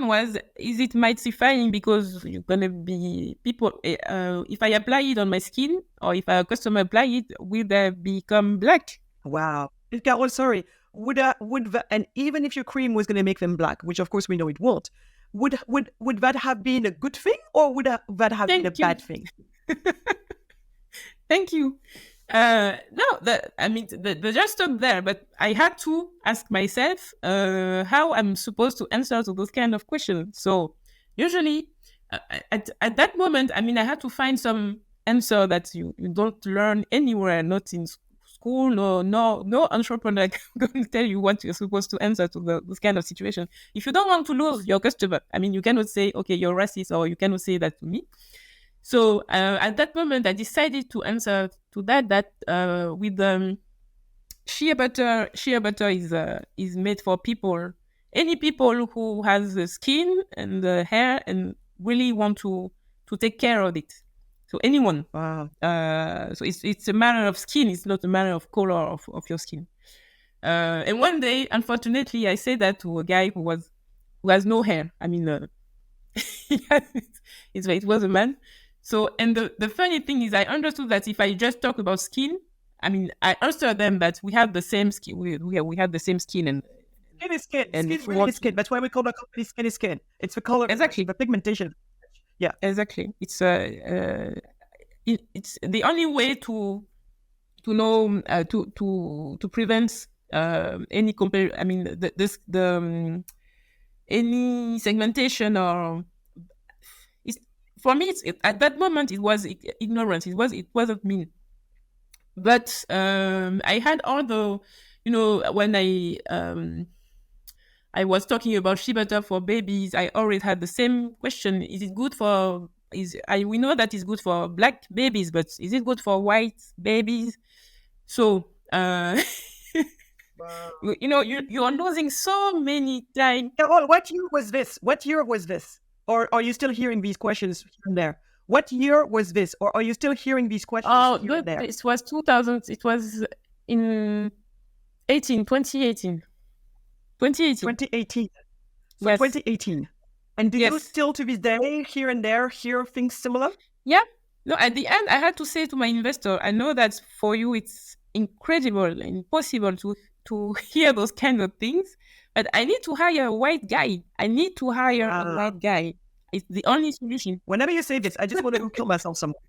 was, is it mattifying? Because you're going to be people, if I apply it on my skin or if a customer apply it, will they become black? Wow. Carole, sorry. And even if your cream was going to make them black, which of course we know it won't, would that have been a good thing, or would that have been a bad thing? Thank you. No, the just stop there, but I had to ask myself how I'm supposed to answer to those kind of questions. So usually at that moment, I had to find some answer that you don't learn anywhere, not in school, no entrepreneur going to tell you what you're supposed to answer to this kind of situation. If you don't want to lose your customer, you cannot say, okay, you're racist, or you cannot say that to me. So at that moment, I decided to answer to that with shea butter. Shea butter is made for any people who has the skin and the hair and really want to take care of it. So anyone. Wow. So it's a matter of skin. It's not a matter of color of your skin. And one day, unfortunately, I said that to a guy who has no hair. It was a man. So, and the funny thing is, I understood that if I just talk about skin, I answered them that we have the same skin. We have the same skin, and skin is skin. And skin really is skin. That's why we call the company Skin is Skin. It's the color, exactly, the pigmentation. Yeah, exactly. It's it's the only way to know to prevent any any segmentation or. For me, at that moment, it was ignorance. It wasn't mean. But I had all the, when I was talking about shea butter for babies, I always had the same question: is it good for? We know that it's good for black babies, but is it good for white babies? So wow. you are losing so many times. Carole, what year was this? Or are you still hearing these questions here and there? What year was this? Or are you still hearing these questions here and there? It was 2000. It was in 2018. 2018. So yes. 2018. And do you still to this day, here and there, hear things similar? Yeah. No, at the end, I had to say to my investor, I know that for you, it's incredible, impossible to hear those kind of things. But I need to hire a white guy. A white guy. It's the only solution. Whenever you say this, I just want to kill myself somewhere.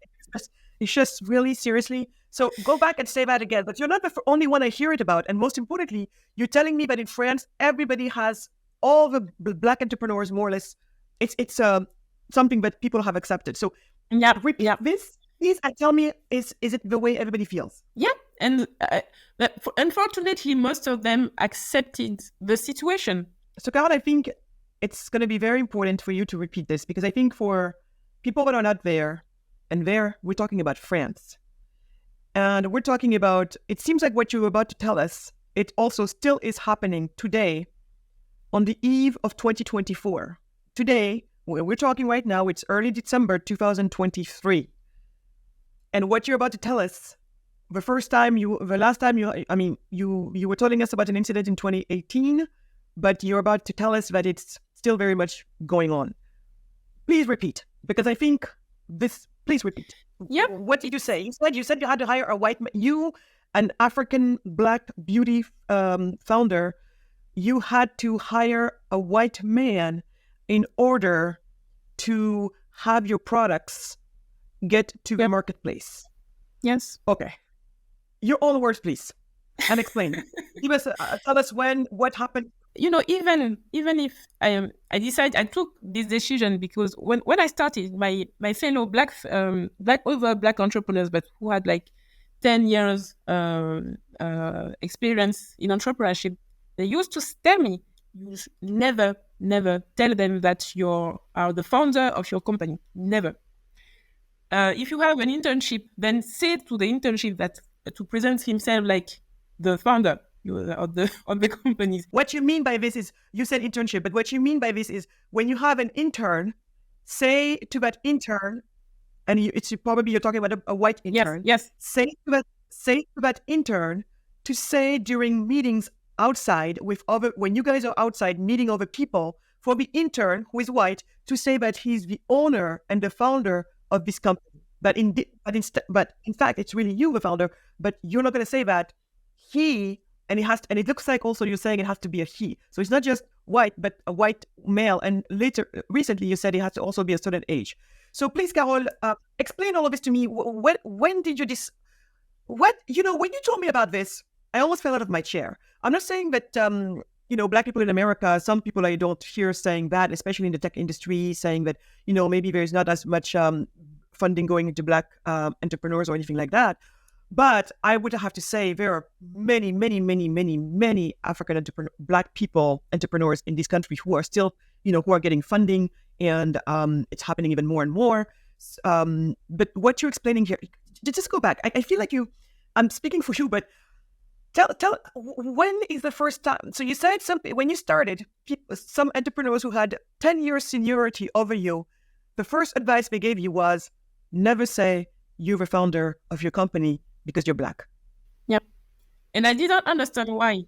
It's just really seriously. So go back and say that again. But you're not the only one I hear it about. And most importantly, you're telling me that in France, everybody has, all the black entrepreneurs, more or less, it's something that people have accepted. So repeat this, please, and tell me, is it the way everybody feels? Yeah. And unfortunately, most of them accepted the situation. So, Carole, I think it's going to be very important for you to repeat this, because I think for people that are not there, and there we're talking about France. And we're talking about, it seems like what you're about to tell us, it also still is happening today on the eve of 2024. Today, when we're talking right now, it's early December 2023. And what you're about to tell us, you were telling us about an incident in 2018, but you're about to tell us that it's still very much going on. Please repeat, because I think please repeat. Yep. What did you say? You said you had to hire a white man. You, an African Black beauty founder, you had to hire a white man in order to have your products get to the marketplace. Yes. Okay. Your own words, please, and explain. Tell us what happened. Even if I took this decision because when I started, my fellow black entrepreneurs, but who had like 10 years experience in entrepreneurship, they used to tell me, you should never tell them that you are the founder of your company. Never. If you have an internship, then say to the internship that to present himself like the founder of the companies. What you mean by this is, you said internship, but what you mean by this is when you have an intern, say to that intern, and you're talking about a white intern. Yes. Say to that intern to say during meetings outside when you guys are outside meeting other people, for the intern who is white to say that he's the owner and the founder of this company. But in fact, it's really you, the founder. But you're not going to say that he. And it looks like also you're saying it has to be a he. So it's not just white, but a white male. And recently you said it has to also be a certain age. So please, Carole, explain all of this to me. When did you when you told me about this, I almost fell out of my chair. I'm not saying that, Black people in America, some people I don't hear saying that, especially in the tech industry, saying that, maybe there's not as much funding going into Black entrepreneurs or anything like that. But I would have to say there are many, many, many, many, many African Black people, entrepreneurs in this country who are still, who are getting funding, and it's happening even more and more. But what you're explaining here, just go back. I feel like I'm speaking for you, but tell, when is the first time? So you said when you started, some entrepreneurs who had 10 years seniority over you, the first advice they gave you was never say you're the founder of your company because you're Black. Yep. And I didn't understand why.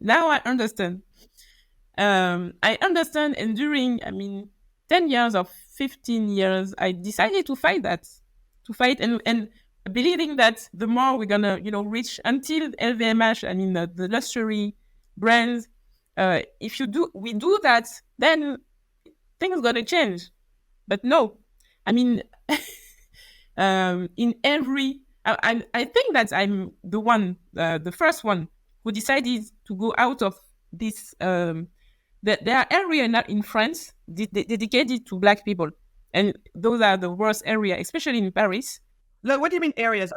Now I understand. I understand. And during, 10 years or 15 years, I decided to fight and believing that the more we're going to, reach until LVMH, the luxury brands, if we do that, then things going to change. But no, in every, I think that I'm the one, the first one who decided to go out of this. There are areas in France dedicated to Black people, and those are the worst areas, especially in Paris. Look, what do you mean areas?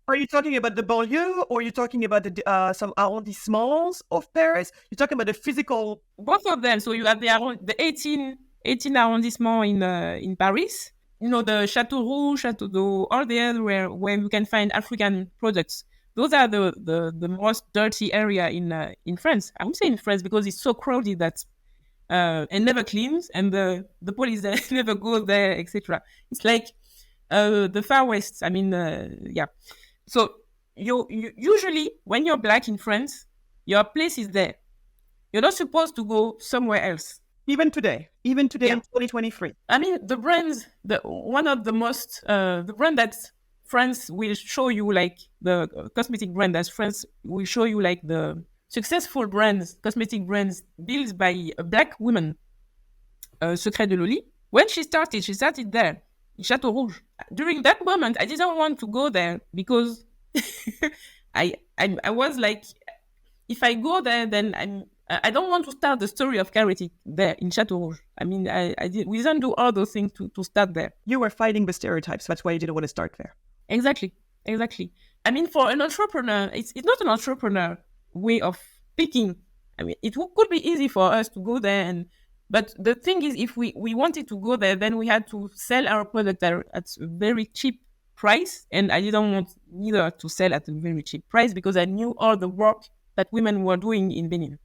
Are you talking about the banlieue, or are you talking about some arrondissements of Paris? You're talking about the physical. Both of them. So you have the 18 arrondissements in Paris. The Chateau Rouge, Chateau d'Eau, all the areas where you can find African products. Those are the most dirty area in France. I would say in France because it's so crowded that and never cleans, and the police never goes there, etc. It's like the Far West. Yeah. So you usually when you're Black in France, your place is there. You're not supposed to go somewhere else. Even today in 2023. The brands, one of the most, the brand that France will show you, like the cosmetic brand that France will show you, like the successful brands, cosmetic brands built by a Black woman, Secret de Loli. When she started there, in Chateau Rouge. During that moment, I didn't want to go there because I was like, if I go there, then I don't want to start the story of Karethic there in Chateau Rouge. We didn't do all those things to start there. You were fighting the stereotypes. That's why you didn't want to start there. Exactly. For an entrepreneur, it's not an entrepreneur way of picking I mean, could be easy for us to go there, but the thing is, if we wanted to go there, then we had to sell our product at a very cheap price, and I didn't want neither to sell at a very cheap price because I knew all the work that women were doing in Benin.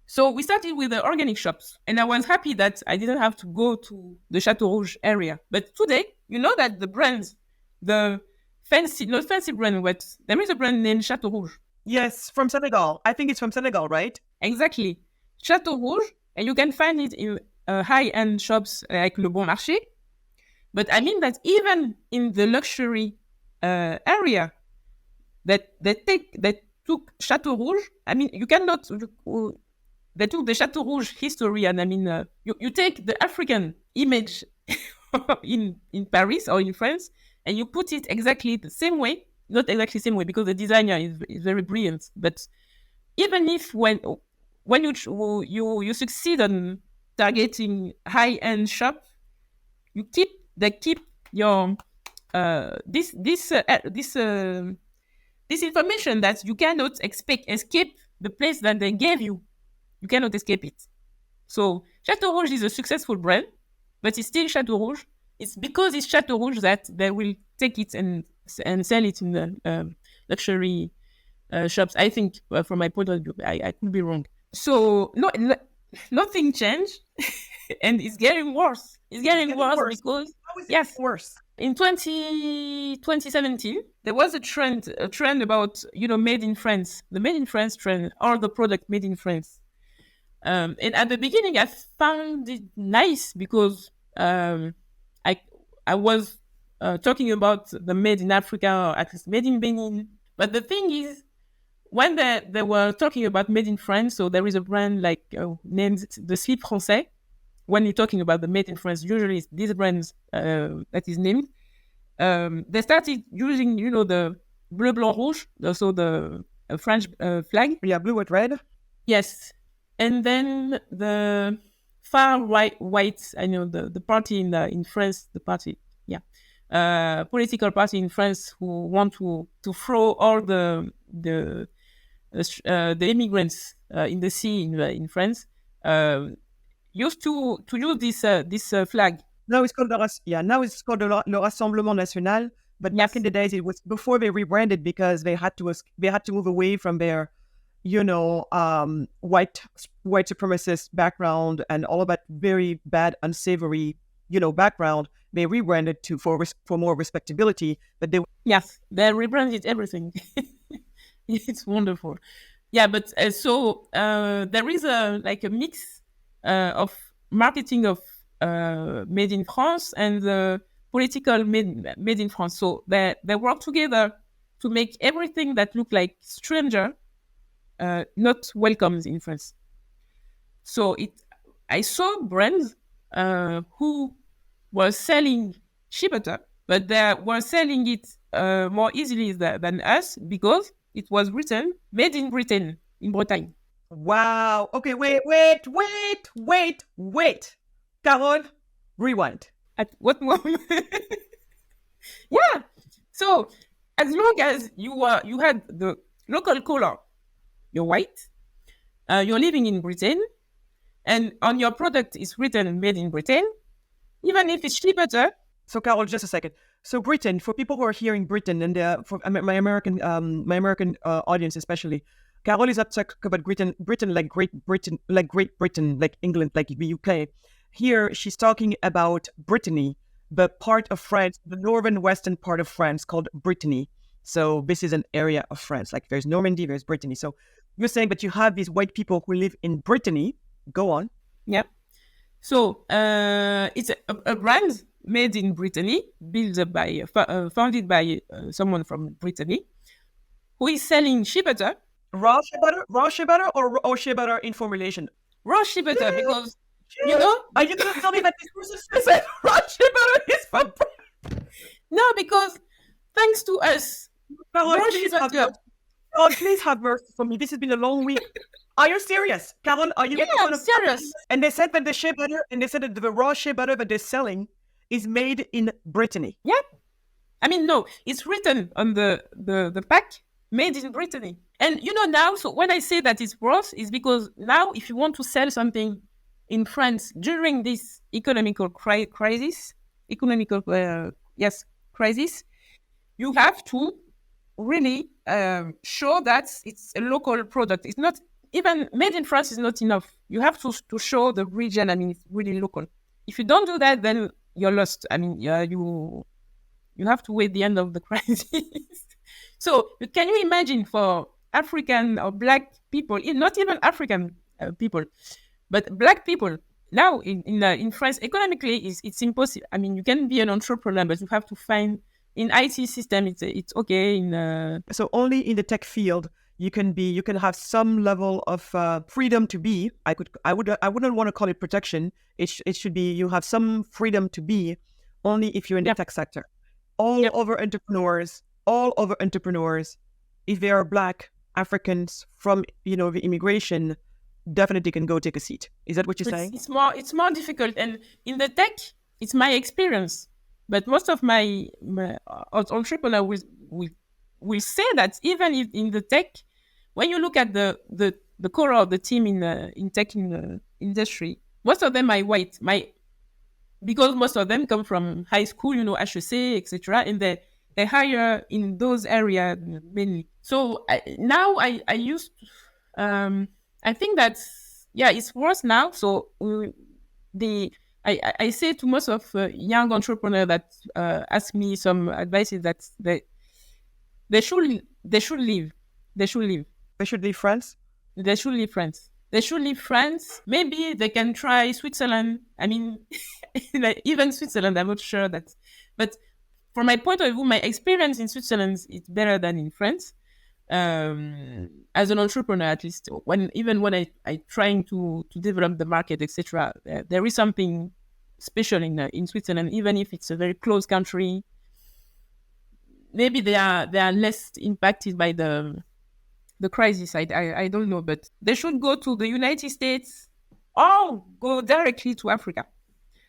So we started with the organic shops, and I was happy that I didn't have to go to the Chateau Rouge area. But today, you know that the brands, the fancy, not fancy brand, but there is a brand named Chateau Rouge. Yes, from Senegal. I think it's from Senegal, right? Exactly. Chateau Rouge, and you can find it in high-end shops like Le Bon Marché. But I mean that even in the luxury area that took Chateau Rouge, I mean, you cannot... They took the Chateau Rouge history, and I mean, you take the African image in Paris or in France, and you put it exactly the same way. Not exactly the same way, because the designer is very brilliant. But even if when you succeed on targeting high-end shop, they keep your this information that you cannot escape the place that they gave you. You cannot escape it. So Chateau Rouge is a successful brand, but it's still Chateau Rouge. It's because it's Chateau Rouge that they will take it and sell it in the luxury shops. I think, from my point of view, I could be wrong. So nothing changed, and it's getting worse. It's getting worse because how is it worse? In 2017, there was a trend about made in France, the made in France trend, or the product made in France. And at the beginning, I found it nice because I was talking about the made in Africa, or at least made in Benin. But the thing is, when they were talking about made in France, so there is a brand like named the Slip Français. When you're talking about the made in France, usually it's these brands that is named. They started using, the bleu, blanc, rouge, so the French flag. Yeah, blue with red. Yes. And then the far white, I know the party in France, the party, political party in France who want to throw all the immigrants in the sea in France, used to use this flag. Now it's called le Rassemblement National. But back in the days, it was before they rebranded because they had to move away from their white supremacist background and all of that very bad, unsavory, background. They rebranded for more respectability, but they rebranded everything. It's wonderful. Yeah, but so there is a mix of marketing of made in France and the political made in France. So they work together to make everything that look like stranger not welcome in France. So I saw brands who were selling shea butter, but they were selling it more easily than us because it was written made in Britain, in Bretagne. Wow. Okay, wait. Carole, rewind. At what moment? Yeah. So as long as you had the local color, you're white, you're living in Britain, and on your product is written made in Britain, even if it's shea butter. So Carole, just a second. So Britain, for people who are here in Britain, and for my American audience especially, Carole is up to talk about Britain like Great Britain, like England, like the UK. Here, she's talking about Brittany, the part of France, the northern western part of France called Brittany. So this is an area of France. Like there's Normandy, there's Brittany. So you're saying that you have these white people who live in Brittany. Go on. Yeah. So it's a brand made in Brittany, founded by someone from Brittany, who is selling shea butter. Raw shea butter, or shea butter in formulation? Raw shea butter, because are you gonna tell me that this person said raw shea butter is from? No, because thanks to us, please have mercy for me. This has been a long week. Are you serious, Carole? Are you? Yeah, I'm serious. And they said that the shea butter, and they said that the raw shea butter that they're selling is made in Brittany. Yeah, I mean, no, it's written on the pack made in Brittany. And now, so when I say that it's worse, is because now if you want to sell something in France during this economical crisis, you have to really show that it's a local product. It's not even made in France is not enough. You have to show the region. I mean, it's really local. If you don't do that, then you're lost. I mean, you have to wait the end of the crisis. So can you imagine for African or Black people, not even African people, but Black people now in France economically it's impossible. I mean, you can be an entrepreneur, but you have to find in IT system it's okay. So only in the tech field you can have some level of freedom to be. I wouldn't want to call it protection. It should be you have some freedom to be only if you're in the tech sector. All other entrepreneurs, if they are Black Africans from the immigration, definitely can go take a seat. Is that what you're saying? It's more difficult, and in the tech, it's my experience. But most of my entrepreneurs will say that even in the tech, when you look at the core of the team in tech in the industry, most of them are white. Because most of them come from high school, HEC, etc., and they hire in those areas mainly. So now I used, I think that it's worse now. So I say to most of young entrepreneurs that ask me some advice is that they should leave. They should leave. They should leave France. They should leave France. They should leave France. Maybe they can try Switzerland. I mean, even Switzerland, I'm not sure that. But from my point of view, my experience in Switzerland is better than in France. As an entrepreneur, at least, when I trying to develop the market, etc., there is something special in Switzerland, even if it's a very close country. Maybe they are less impacted by the crisis. I don't know, but they should go to the United States or go directly to Africa.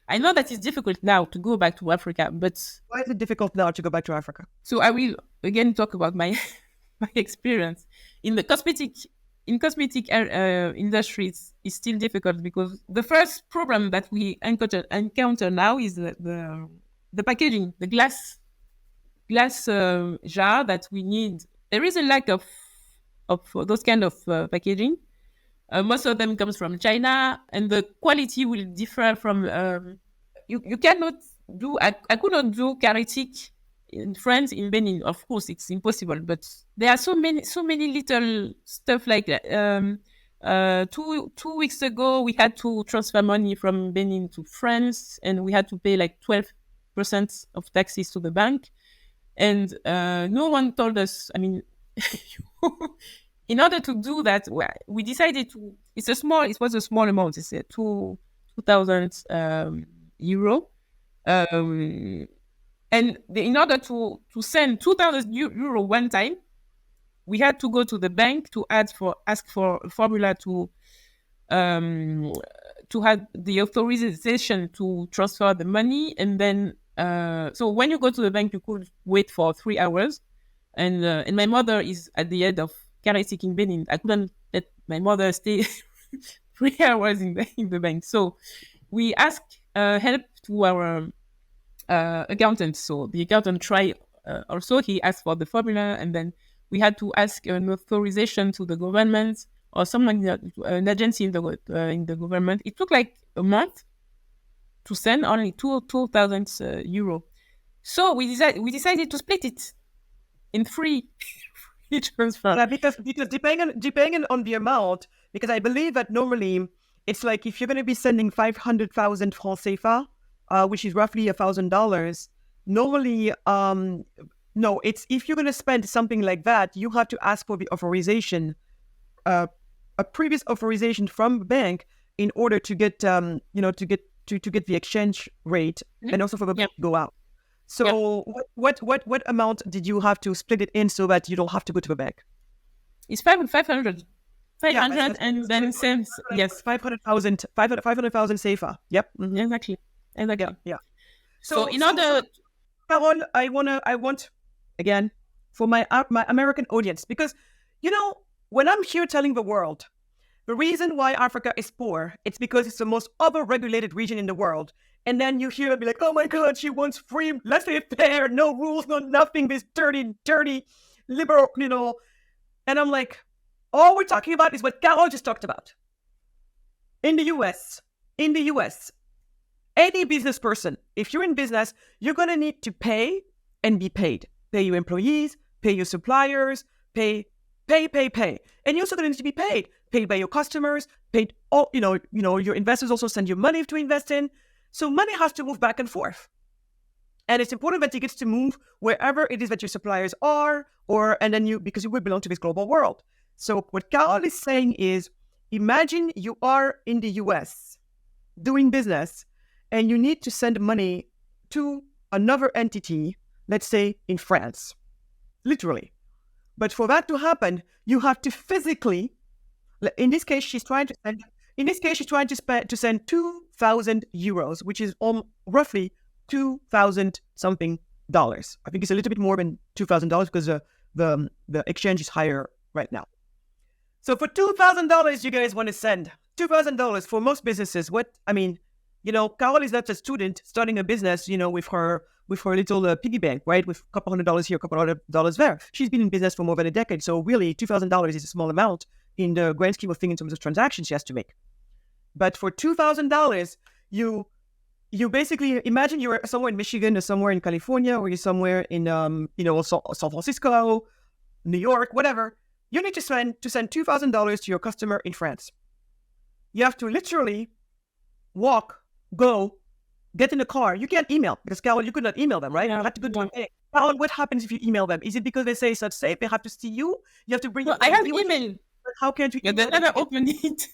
I know that it's difficult now to go back to Africa, but why is it difficult now to go back to Africa? So I will again talk about my experience in the cosmetic industry. It's still difficult because the first problem that we encounter now is the packaging, the glass jar that we need. There is a lack of those kind of packaging. Most of them comes from China, and the quality will differ from. You cannot do. I could not do Karethic in France, in Benin. Of course, it's impossible. But there are so many little stuff like that. 2 weeks ago, we had to transfer money from Benin to France, and we had to pay like 12% of taxes to the bank, and no one told us. I mean. In order to do that, we decided to. It was a small amount. It's 2,000 euro, and in order to send 2,000 euro one time, we had to go to the bank to ask for a formula to have the authorization to transfer the money, and then so when you go to the bank, you could wait for 3 hours, and my mother is at the head of Karethic in Benin. I couldn't let my mother stay 3 hours in the bank. So we asked help to our accountant. So the accountant tried also. He asked for the formula, and then we had to ask an authorization to the government or someone, an agency in the government. It took like a month to send only 2,000 euro. So we decided to split it in free transfer. Yeah, because depending on the amount, because I believe that normally it's like if you're going to be sending 500,000 francs CFA, which is roughly $1,000. Normally, no, it's if you're going to spend something like that, you have to ask for the authorization, a previous authorization from the bank in order to get to get the exchange rate and also for the bank to go out. So what amount did you have to split it in so that you don't have to go to the bank? It's 500, and then same. Yes, 500,000 CFA. Yep. Mm-hmm. Exactly. Yeah. So in order, Carole, I want again for my American audience, because, when I'm here telling the world, the reason why Africa is poor, it's because it's the most over-regulated region in the world. And then you hear it be like, oh my God, she wants free, laissez-faire, no rules, no nothing, this dirty, liberal, And I'm like, all we're talking about is what Carole just talked about. In the US, any business person, if you're in business, you're going to need to pay and be paid. Pay your employees, pay your suppliers, pay. And you're also going to need to be paid by your customers, paid all, your investors also send you money to invest in. So money has to move back and forth. And it's important that it gets to move wherever it is that your suppliers are, because you will belong to this global world. So what Carole is saying is, imagine you are in the US doing business and you need to send money to another entity, let's say in France, literally. But for that to happen, you have to physically, in this case, she's trying to send 2,000 euros, which is roughly 2,000 something dollars. I think it's a little bit more than $2,000 because the exchange is higher right now. So for $2,000, you guys want to send $2,000 for most businesses. Carole is not a student starting a business, with her little piggy bank, right? With a couple $100 here, a couple $100 there. She's been in business for more than a decade. So really, $2,000 is a small amount in the grand scheme of things in terms of transactions she has to make. But for $2,000, you basically imagine you're somewhere in Michigan or somewhere in California, or you're somewhere in San Francisco, New York, whatever. You need to send $2,000 to your customer in France. You have to literally go, get in a car. You can't email, because Carole, you could not email them, right? Yeah. You have to go to Carole, what happens if you email them? Is it because they say it's not safe? They have to see you? You have to bring. No, I have email. How can't you? Yeah, they never open it.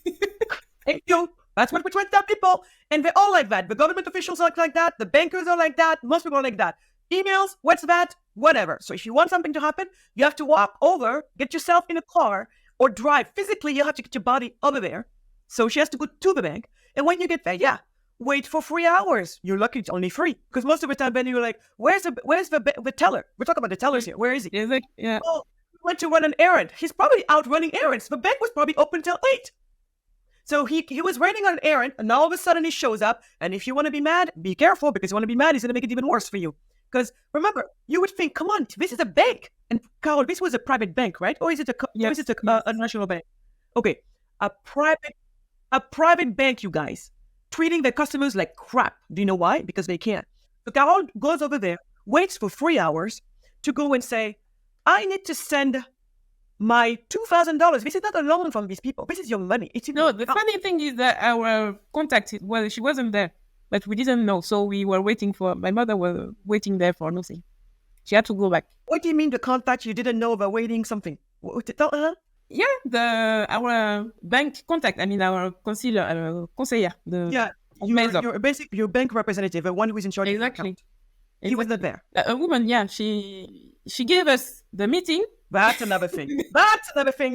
Thank you. That's what we're trying to tell people. And they're all like that. The government officials are like that. The bankers are like that. Most people are like that. Emails, what's that? Whatever. So if you want something to happen, you have to walk over, get yourself in a car, or drive. Physically, you have to get your body over there. So she has to go to the bank. And when you get there, wait for 3 hours. You're lucky it's only 3. Because most of the time, then you're like, where's the teller? We're talking about the tellers here. Where is he? Yeah. Oh, he went to run an errand. He's probably out running errands. The bank was probably open till 8. So he was running on an errand, and all of a sudden he shows up. And if you want to be mad, be careful, because you want to be mad, he's going to make it even worse for you. Because remember, you would think, come on, this is a bank. And Carole, this was a private bank, right? Or is it a national bank? Okay, a private bank, you guys, treating their customers like crap. Do you know why? Because they can't. So Carole goes over there, waits for 3 hours to go and say, I need to send my $2,000. This is not a loan from these people. This is your money. The funny thing is that our contact, she wasn't there, but we didn't know. So we were waiting my mother was waiting there for nothing. She had to go back. What do you mean the contact you didn't know about waiting something? Yeah, our bank contact. I mean, our conseiller. Your bank representative, the one who is in charge of the account. He was not there. A woman, she gave us the meeting. That's another thing.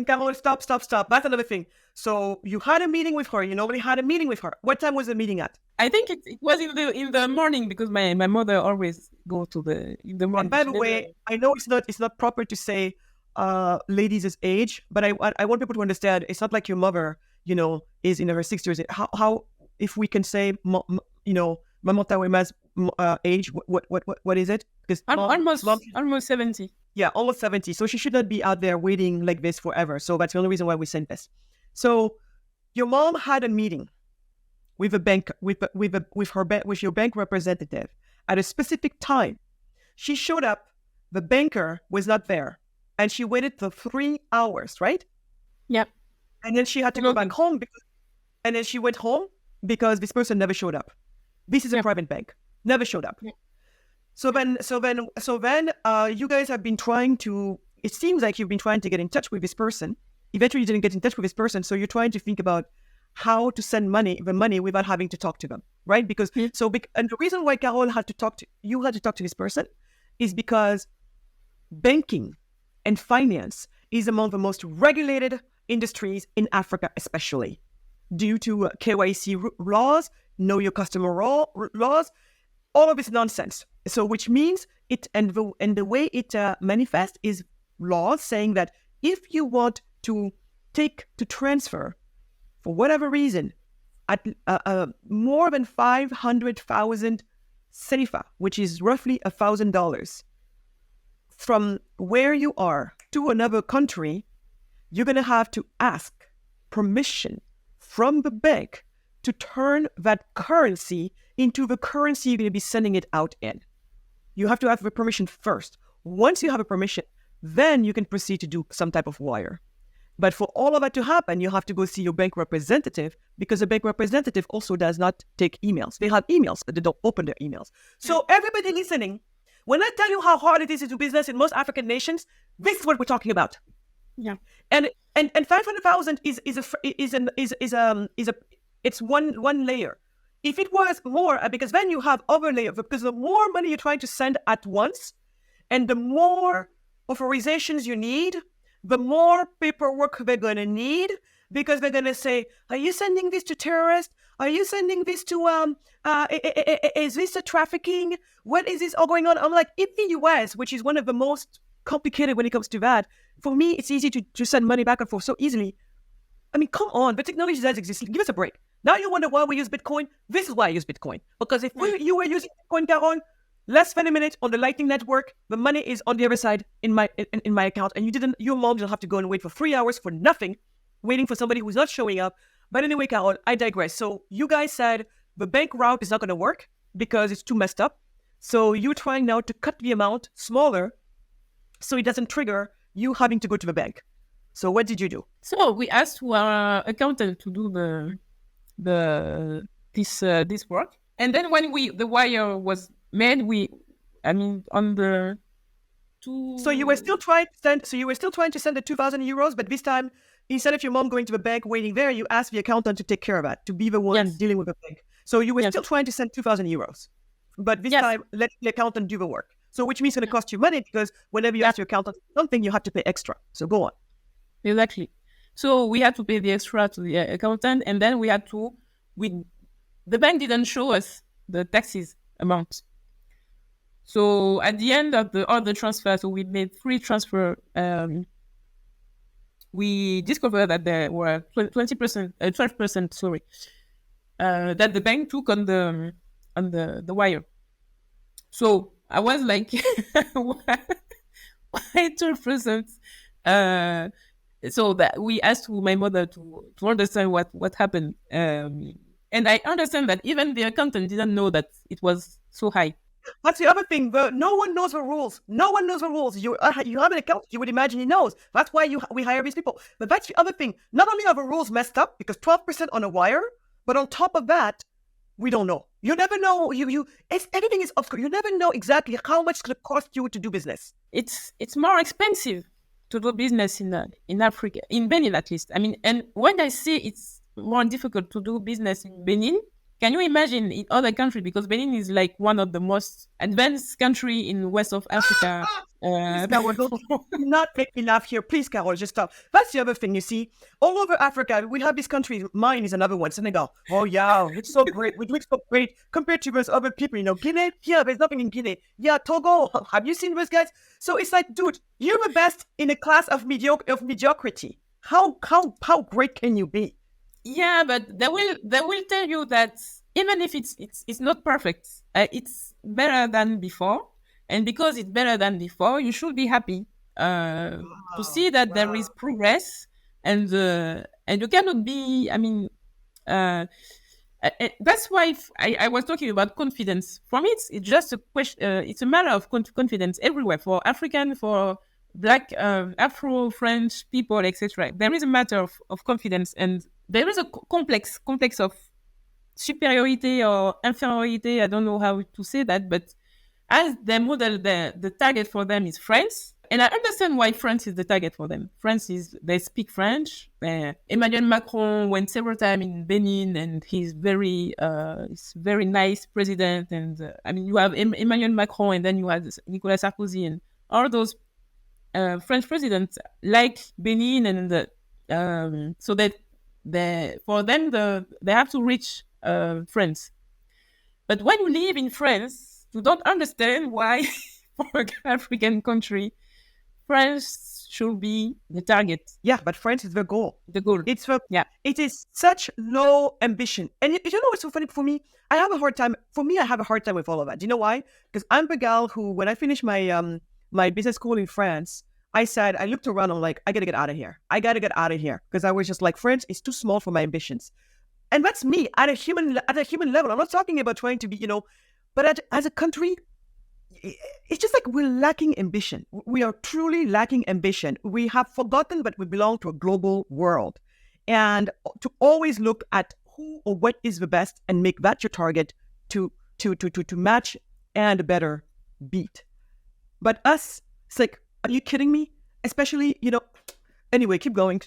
Carole, stop. That's another thing. So you had a meeting with her. You normally had a meeting with her. What time was the meeting at? I think it was in the morning, because my mother always go in the morning. And by the way, I know it's not proper to say ladies' age, but I want people to understand it's not like your mother, is in her 60s. How if we can say, Magatte Tawema's age, what is it? Because almost 70. Yeah, almost 70. So she should not be out there waiting like this forever. So that's the only reason why we sent this. So your mom had a meeting with a bank, with your bank representative at a specific time. She showed up. The banker was not there, and she waited for 3 hours, right? Yep. And then she had to go back home, and then she went home because this person never showed up. This is a private bank. Never showed up. Yep. So then, you guys have been trying to. It seems like you've been trying to get in touch with this person. Eventually, you didn't get in touch with this person, so you're trying to think about how to send the money without having to talk to them, right? Because and the reason why Carole had to talk to this person is because banking and finance is among the most regulated industries in Africa, especially due to KYC laws, know your customer laws. all of it's nonsense. So which means it, and the way it manifests is laws saying that if you want to transfer for whatever reason at more than 500,000 sefa, which is roughly $1,000, from where you are to another country, you're going to have to ask permission from the bank to turn that currency into the currency you're going to be sending it out in. You have to have the permission first. Once you have a permission, then you can proceed to do some type of wire. But for all of that to happen, you have to go see your bank representative, because the bank representative also does not take emails. They have emails, but they don't open their emails. So everybody listening, when I tell you how hard it is to do business in most African nations, this is what we're talking about. Yeah. And 500,000 it's one layer. If it was more, because then you have other layers, because the more money you're trying to send at once, and the more authorizations you need, the more paperwork they're going to need, because they're going to say, are you sending this to terrorists? Are you sending this to, is this a trafficking? What is this all going on? I'm like, in the US, which is one of the most complicated when it comes to that, for me, it's easy to send money back and forth so easily. I mean, come on, the technology does exist. Give us a break. Now you wonder why we use Bitcoin? This is why I use Bitcoin. Because if you were using Bitcoin, Carole, less than a minute on the Lightning Network, the money is on the other side in my account, and your mom will have to go and wait for 3 hours for nothing, waiting for somebody who's not showing up. But anyway, Carole, I digress. So you guys said the bank route is not going to work because it's too messed up. So you're trying now to cut the amount smaller so it doesn't trigger you having to go to the bank. So what did you do? So we asked our accountant to do this work, and then when the wire was made, on the two. So you were still trying to send the 2,000 euros, but this time, instead of your mom going to the bank waiting there, you asked the accountant to take care of that, to be the one dealing with the bank. So you were still trying to send 2,000 euros, but this time let the accountant do the work. So which means it's going to cost you money, because whenever you ask your accountant something, you have to pay extra. So go on. Exactly. So we had to pay the extra to the accountant, and then the bank didn't show us the taxes amount. So at the end of all the transfer, so we made 3 transfer. We discovered that there were 12%, that the bank took on the wire. So I was like, why 12%? So that we asked my mother to understand what happened. And I understand that even the accountant didn't know that it was so high. That's the other thing. No one knows the rules. No one knows the rules. You have an accountant. You would imagine he knows. That's why we hire these people. But that's the other thing. Not only are the rules messed up, because 12% on a wire, but on top of that, we don't know. You never know. Everything is obscure. You never know exactly how much it's going to cost you to do business. It's more expensive to do business in Africa, in Benin at least. And when I say it's more difficult to do business in Benin, can you imagine in other countries? Because Benin is like one of the most advanced country in West of Africa. Carole, do not make me laugh here. Please, Carole, just stop. That's the other thing, you see. All over Africa, we have these countries. Mine is another one. Senegal. Oh, yeah, it's so great. We're doing so great compared to those other people. Guinea? Yeah, there's nothing in Guinea. Yeah, Togo. Have you seen those guys? So it's like, dude, you're the best in a class of mediocrity. How great can you be? Yeah, but they will tell you that even if it's not perfect, it's better than before, and because it's better than before, you should be happy to see that there is progress, and you cannot be. That's why I was talking about confidence. For me, it's just a question. It's a matter of confidence everywhere, for African, for Black, Afro, French people, etc. There is a matter of confidence, and there is a complex of superiority or inferiority. I don't know how to say that, but as the model, the target for them is France. And I understand why France is the target for them. They speak French. Emmanuel Macron went several times in Benin, and he's very nice president. And you have Emmanuel Macron, and then you have Nicolas Sarkozy, and all those French presidents like Benin, and so that for them they have to reach France. But when you live in France, you don't understand why for an African country, France should be the target, Yeah, but France is the goal. the goal. Yeah. It is such low ambition. And you know what's so funny for me? I have a hard time with all of that. Do you know why? Because I'm the gal who, when I finished my my business school in France, I looked around, I'm like, I gotta get out of here. I gotta get out of here. Because I was just like, France is too small for my ambitions. And that's me at a human level. I'm not talking about trying to be, but as a country, it's just like we're lacking ambition. We are truly lacking ambition. We have forgotten that we belong to a global world, and to always look at who or what is the best and make that your target to match and better beat. But us, it's like, are you kidding me? Especially, Anyway, keep going.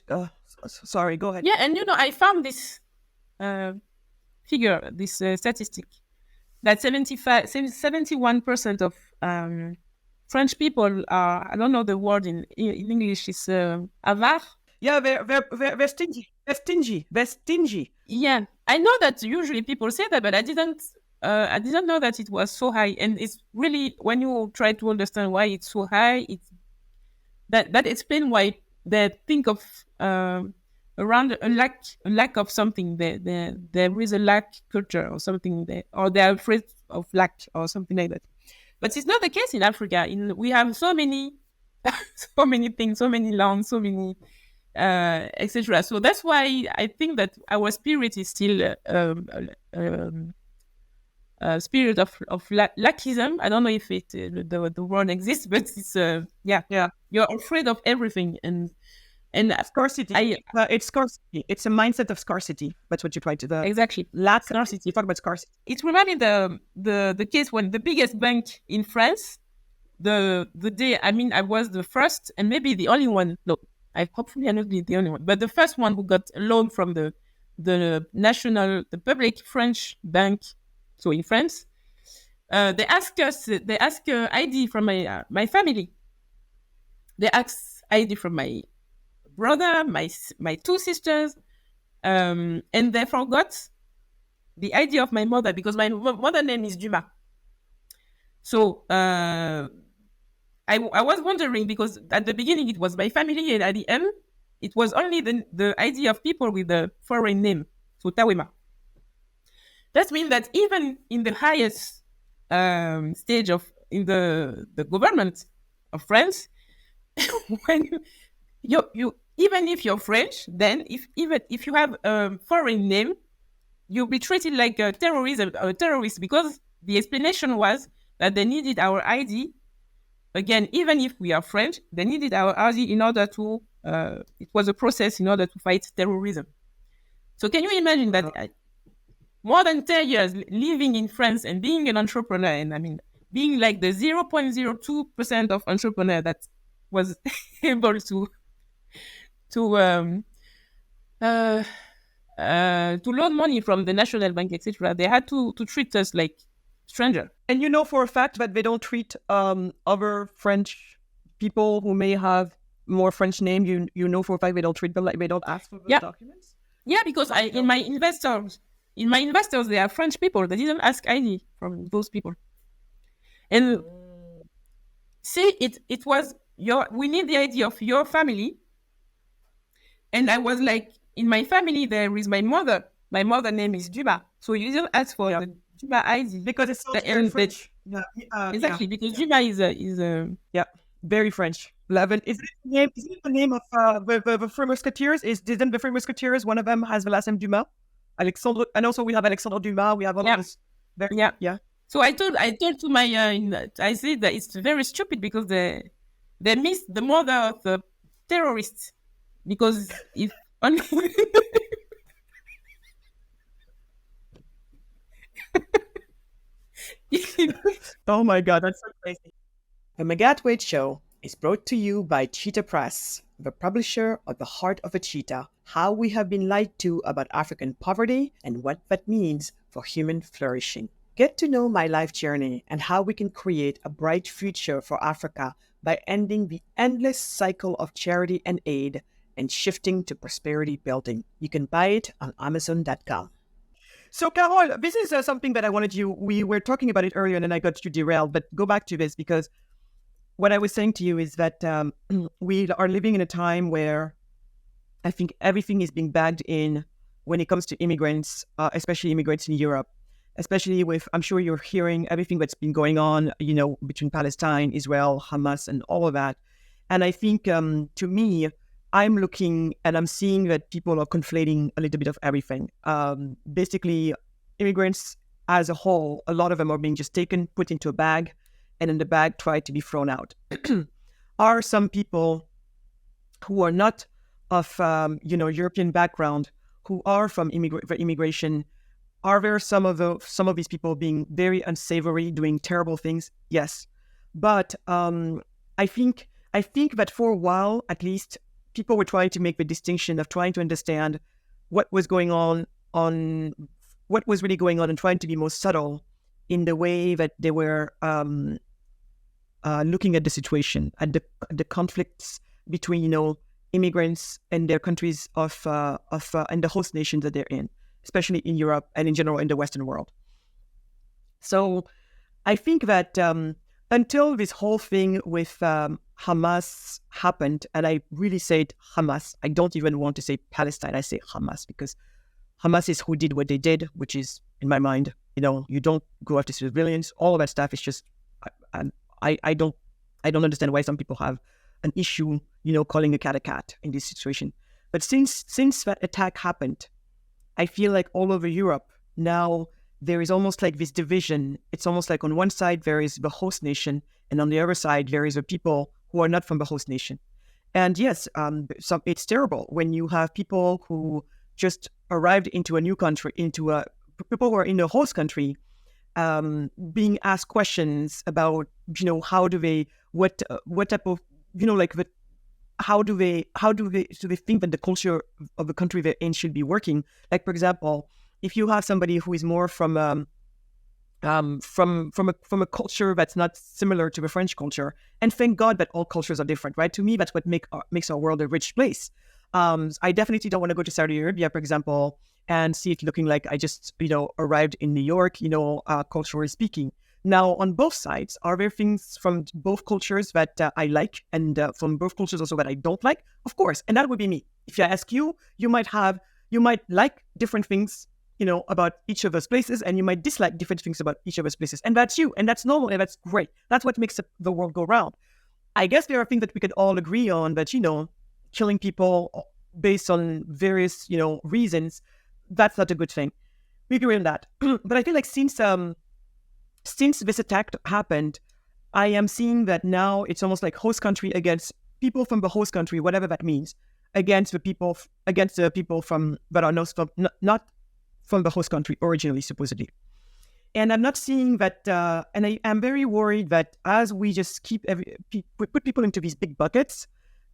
Sorry, go ahead. Yeah, and I found this figure, this statistic, that 71% of French people are, I don't know the word in English, is avare. Yeah, they're stingy. They're stingy. Yeah, I know that usually people say that, but I didn't know that it was so high. And it's really, when you try to understand why it's so high, it's that explains why they think of around a lack of something. There is a lack culture or something there, or they're afraid of lack or something like that. But it's not the case in Africa. We have so many, so many things, so many lands, so many, etc. So that's why I think that our spirit is still spirit of lackism. I don't know if the word exists, but it's Yeah. You're afraid of everything, and scarcity. It's scarcity. It's a mindset of scarcity. That's what you try to. Exactly. Scarcity. You talk about scarcity. It reminded the case when the biggest bank in France, the day, I was the first and maybe the only one. No, hopefully I'm not the only one, but the first one who got a loan from the public French bank. So in France, they ask ID from my family. They ask ID from my brother, my two sisters, and they forgot the ID of my mother, because my mother name is Dumas. So I was wondering, because at the beginning it was my family, and at the end it was only the ID of people with the foreign name, so Tawema. That means that even in the highest stage in the government of France, when you even if you're French, then even if you have a foreign name, you'll be treated like a terrorist, because the explanation was that they needed our ID. Again, even if we are French, they needed our ID in order to. It was a process in order to fight terrorism. So can you imagine that? More than 10 years living in France and being an entrepreneur, and being like the 0.02% of entrepreneur that was able to loan money from the national bank, etc. They had to treat us like stranger. And you know for a fact that they don't treat other French people who may have more French name. You know for a fact they don't treat them like, they don't ask for those documents. Yeah, because in my investors, they are French people. They didn't ask ID from those people. And see, it was we need the ID of your family. And I was like, in my family, there is my mother. My mother name is Dumas. So you didn't ask for the Dumas ID. Because it's very French. Exactly, because Dumas is very French. Is it the name of the Three Musketeers? Isn't the Three Musketeers, one of them has the last name Dumas? Alexandre, and also we have Alexandre Dumas. We have all of this. So I told to my I said that it's very stupid, because they missed the mother of the terrorists, because if only oh my God, that's so crazy. The Magatte Wade Show is brought to you by Cheetah Press, the publisher of The Heart of a Cheetah, how we have been lied to about African poverty and what that means for human flourishing. Get to know my life journey and how we can create a bright future for Africa by ending the endless cycle of charity and aid and shifting to prosperity building. You can buy it on Amazon.com. So, Carole, this is something that I wanted you, we were talking about it earlier and then I got you derailed, but go back to this because what I was saying to you is that we are living in a time where I think everything is being bagged in when it comes to immigrants, especially immigrants in Europe, especially with, I'm sure you're hearing everything that's been going on, between Palestine, Israel, Hamas, and all of that. And I think, to me, I'm looking and I'm seeing that people are conflating a little bit of everything. Basically, immigrants as a whole, a lot of them are being just taken, put into a bag, and in the bag tried to be thrown out. Are some people who are not of European background, who are from immigration, are there some of these people being very unsavory, doing terrible things? Yes, but I think that for a while, at least, people were trying to make the distinction of trying to understand what was going on, what was really going on, and trying to be more subtle in the way that they were looking at the situation, at the conflicts between immigrants and their countries and the host nations that they're in, especially in Europe and in general in the Western world. So I think that until this whole thing with Hamas happened, and I really said Hamas, I don't even want to say Palestine, I say Hamas, because Hamas is who did what they did, which is, in my mind, you don't go after civilians. All of that stuff is just, I don't understand why some people have an issue, calling a cat a cat in this situation. But since that attack happened, I feel like all over Europe now there is almost like this division. It's almost like on one side there is the host nation, and on the other side there is the people who are not from the host nation. And yes, it's terrible when you have people who just arrived into a new country, people who are in the host country, being asked questions about, how do they, what type of, how do they think that the culture of the country they're in should be working? Like, for example, if you have somebody who is more from a culture that's not similar to the French culture, and thank God that all cultures are different, right? To me, that's what makes our world a rich place. I definitely don't want to go to Saudi Arabia, for example, and see it looking like I just, arrived in New York, culturally speaking. Now, on both sides, are there things from both cultures that I like, and from both cultures also that I don't like? Of course, and that would be me. If I ask you, you might like different things, about each of those places, and you might dislike different things about each of those places, and that's you, and that's normal, and that's great. That's what makes the world go round. I guess there are things that we could all agree on, but killing people based on various, reasons, that's not a good thing. We agree on that. But I feel like since this attack happened, I am seeing that now it's almost like host country against people from the host country, whatever that means, against the people from that are not from the host country originally, supposedly. And I'm not seeing that, and I am very worried that as we just we put people into these big buckets,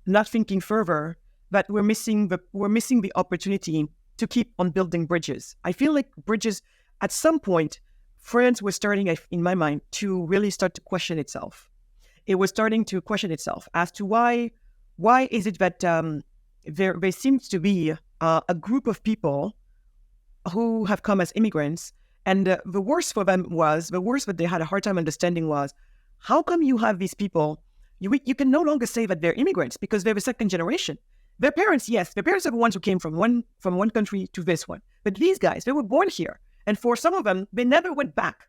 not thinking further, that we're missing the opportunity to keep on building bridges. I feel like bridges, at some point, France was starting, in my mind, to really start to question itself. It was starting to question itself as to why is it that there seems to be a group of people who have come as immigrants, and the worst that they had a hard time understanding was, how come you have these people, you can no longer say that they're immigrants because they're the second generation. Their parents are the ones who came from one country to this one. But these guys, they were born here. And for some of them, they never went back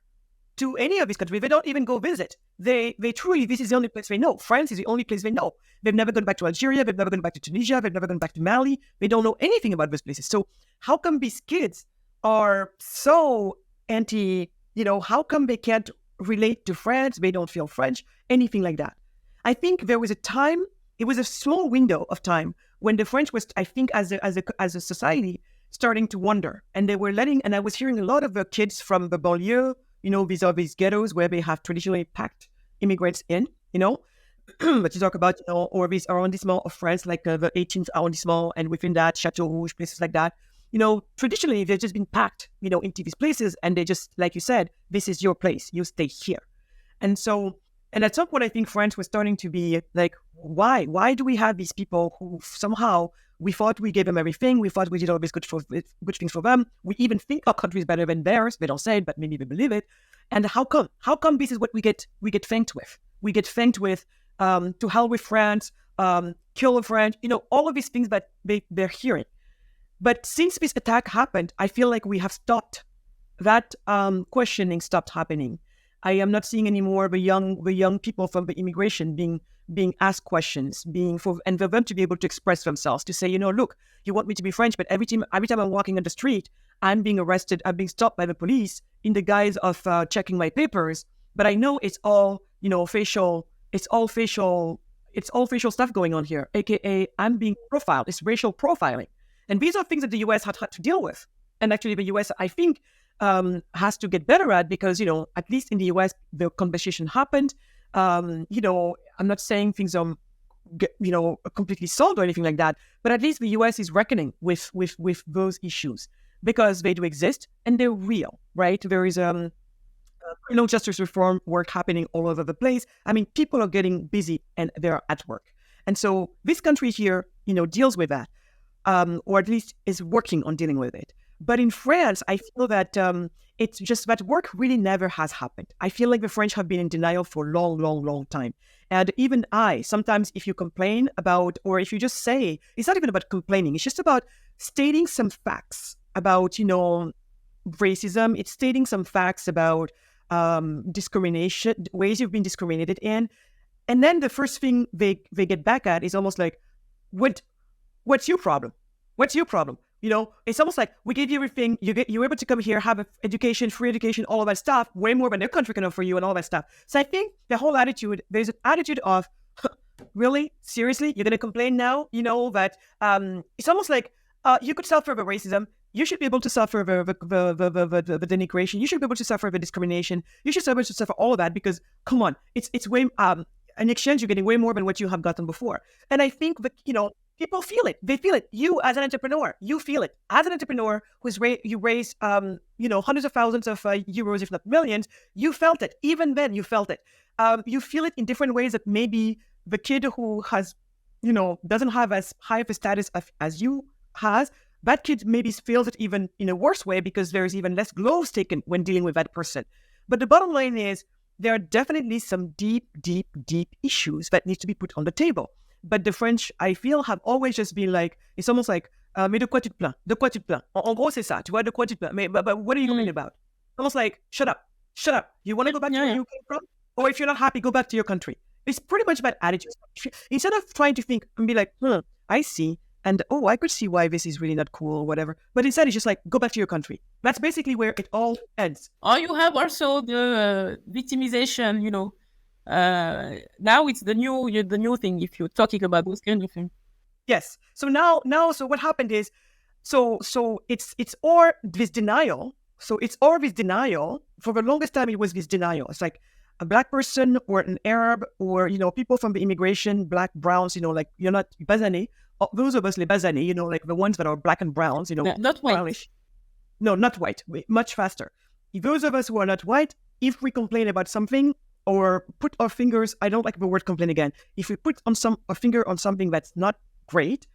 to any of these countries. They don't even go visit. They truly, this is the only place they know. France is the only place they know. They've never gone back to Algeria. They've never gone back to Tunisia. They've never gone back to Mali. They don't know anything about those places. So how come these kids are so anti, how come they can't relate to France? They don't feel French, anything like that. I think there was a time, it was a small window of time when the French was, I think, as a society, starting to wonder. And they were and I was hearing a lot of the kids from the banlieue, these are these ghettos where they have traditionally packed immigrants in, but you talk about, or these arrondissements of France, like the 18th arrondissement, and within that, Chateau Rouge, places like that. Traditionally, they've just been packed, into these places, and they just, like you said, this is your place, you stay here. And so, and at some point, I think France was starting to be like, why do we have these people who somehow We thought we gave them everything. We thought we did all these good things for them. We even think our country is better than theirs. They don't say it, but maybe they believe it. And how come? How come this is what we get thanked with? We get thanked with to hell with France, kill a French, all of these things that they're hearing. But since this attack happened, I feel like we have stopped that questioning stopped happening. I am not seeing anymore the young people from the immigration being asked questions, and for them to be able to express themselves, to say, look, you want me to be French, but every time I'm walking on the street, I'm being arrested, I'm being stopped by the police in the guise of checking my papers. But I know it's all, facial stuff going on here, aka I'm being profiled. It's racial profiling, and these are things that the U.S. had to deal with. And actually, the U.S. I think has to get better at, because at least in the US the conversation happened. I'm not saying things are completely solved or anything like that, but at least the US is reckoning with those issues, because they do exist and they're real, right? There is criminal justice reform work happening all over the place. I mean, people are getting busy and they're at work, and so this country here deals with that, or at least is working on dealing with it. But in France, I feel that it's just that work really never has happened. I feel like the French have been in denial for a long, long, long time. And even sometimes if you complain about, or if you just say, it's not even about complaining, it's just about stating some facts about, racism. It's stating some facts about discrimination, ways you've been discriminated in. And then the first thing they get back at is almost like, what's your problem? What's your problem? It's almost like we gave you everything. You're able to come here, have education, free education, all of that stuff, way more than their country can offer you, and all that stuff. So I think the whole attitude, there's an attitude of, really, seriously, you're going to complain now? That it's almost like you could suffer the racism. You should be able to suffer the denigration. You should be able to suffer the discrimination. You should be able to suffer all of that, because, come on, it's way in exchange you're getting way more than what you have gotten before. And I think that people feel it. They feel it. You, as an entrepreneur, you feel it. As an entrepreneur you raise, hundreds of thousands of euros, if not millions, you felt it. Even then, you felt it. You feel it in different ways that maybe the kid who has, doesn't have as high of a status as you has, that kid maybe feels it even in a worse way, because there's even less gloves taken when dealing with that person. But the bottom line is, there are definitely some deep, deep, deep issues that need to be put on the table. But the French, I feel, have always just been like, it's almost like, mais de quoi tu te plains? De quoi tu te plains? En gros, c'est ça. Tu vois, de quoi tu te plains? But what are you complaining about? Almost like, shut up. You want to go back to where you came from? Or if you're not happy, go back to your country. It's pretty much that attitude. Instead of trying to think and be like, I see. And, I could see why this is really not cool or whatever. But instead, it's just like, go back to your country. That's basically where it all ends. Or you have also the victimization, now it's the new thing, if you're talking about this kind of thing. Yes. So now, so what happened is, so it's or this denial. So it's or this denial. For the longest time, it was this denial. It's like a Black person or an Arab or, people from the immigration, Black, browns, like you're not basanés. Those of us, les basanés, like the ones that are Black and browns, not white. Brownish. No, not white. Much faster. Those of us who are not white, if we complain about something, or put our fingers, I don't like the word complain again. If we put a finger on something that's not great,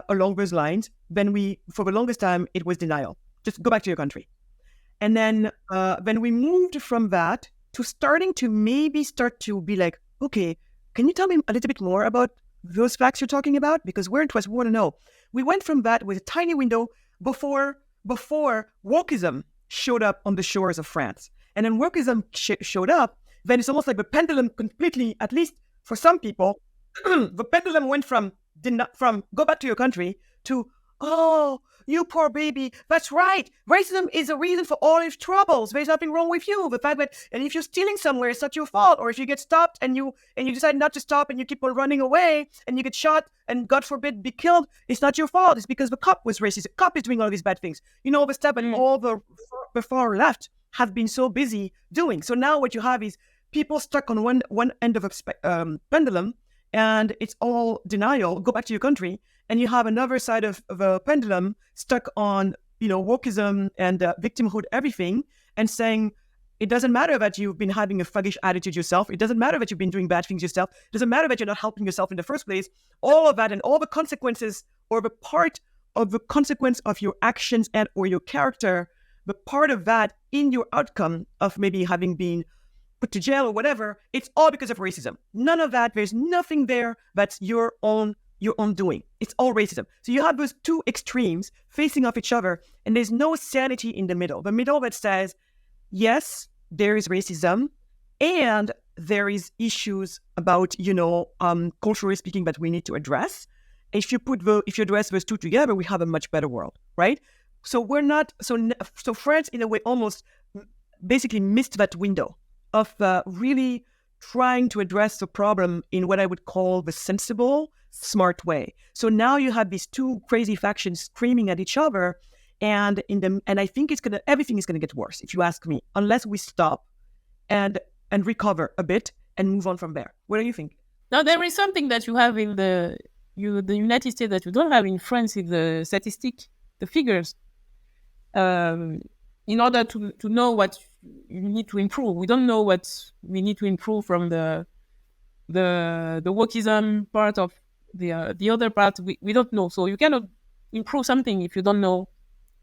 along those lines, then for the longest time, it was denial. Just go back to your country. And then we moved from that to starting to be like, okay, can you tell me a little bit more about those facts you're talking about? Because we're interested, we want to know. We went from that with a tiny window before wokeism showed up on the shores of France. And then wokeism showed up, then it's almost like the pendulum completely, at least for some people, the pendulum went from go back to your country to, oh, you poor baby, that's right. Racism is a reason for all his troubles. There's nothing wrong with you. The fact that, and if you're stealing somewhere, it's not your fault. Or if you get stopped and you decide not to stop and you keep on running away and you get shot and God forbid be killed, it's not your fault. It's because the cop was racist. The cop is doing all these bad things. All the stuff and all the far left have been so busy doing. So now what you have is people stuck on one end of a pendulum, and it's all denial. Go back to your country. And you have another side of a pendulum stuck on, wokeism and victimhood, everything, and saying, It doesn't matter that you've been having a thuggish attitude yourself. It doesn't matter that you've been doing bad things yourself. It doesn't matter that you're not helping yourself in the first place. All of that and all the consequences, or the part of the consequence of your actions and or your character, the part of that in your outcome of maybe having been put to jail or whatever, it's all because of racism. None of that. There's nothing there that's your own doing. It's all racism. So you have those two extremes facing off each other, and there's no sanity in the middle. The middle that says, yes, there is racism, and there is issues about, culturally speaking, that we need to address. If you address those two together, we have a much better world, right? So we're not so France in a way almost basically missed that window of really trying to address the problem in what I would call the sensible, smart way. So now you have these two crazy factions screaming at each other, and I think everything is gonna get worse, if you ask me, unless we stop and recover a bit and move on from there. What do you think? Now, there is something that you have in the United States that you don't have in France, is the statistic, the figures. In order to know what you need to improve. We don't know what we need to improve from the wokeism part of the other part. We don't know. So you cannot improve something if you don't know,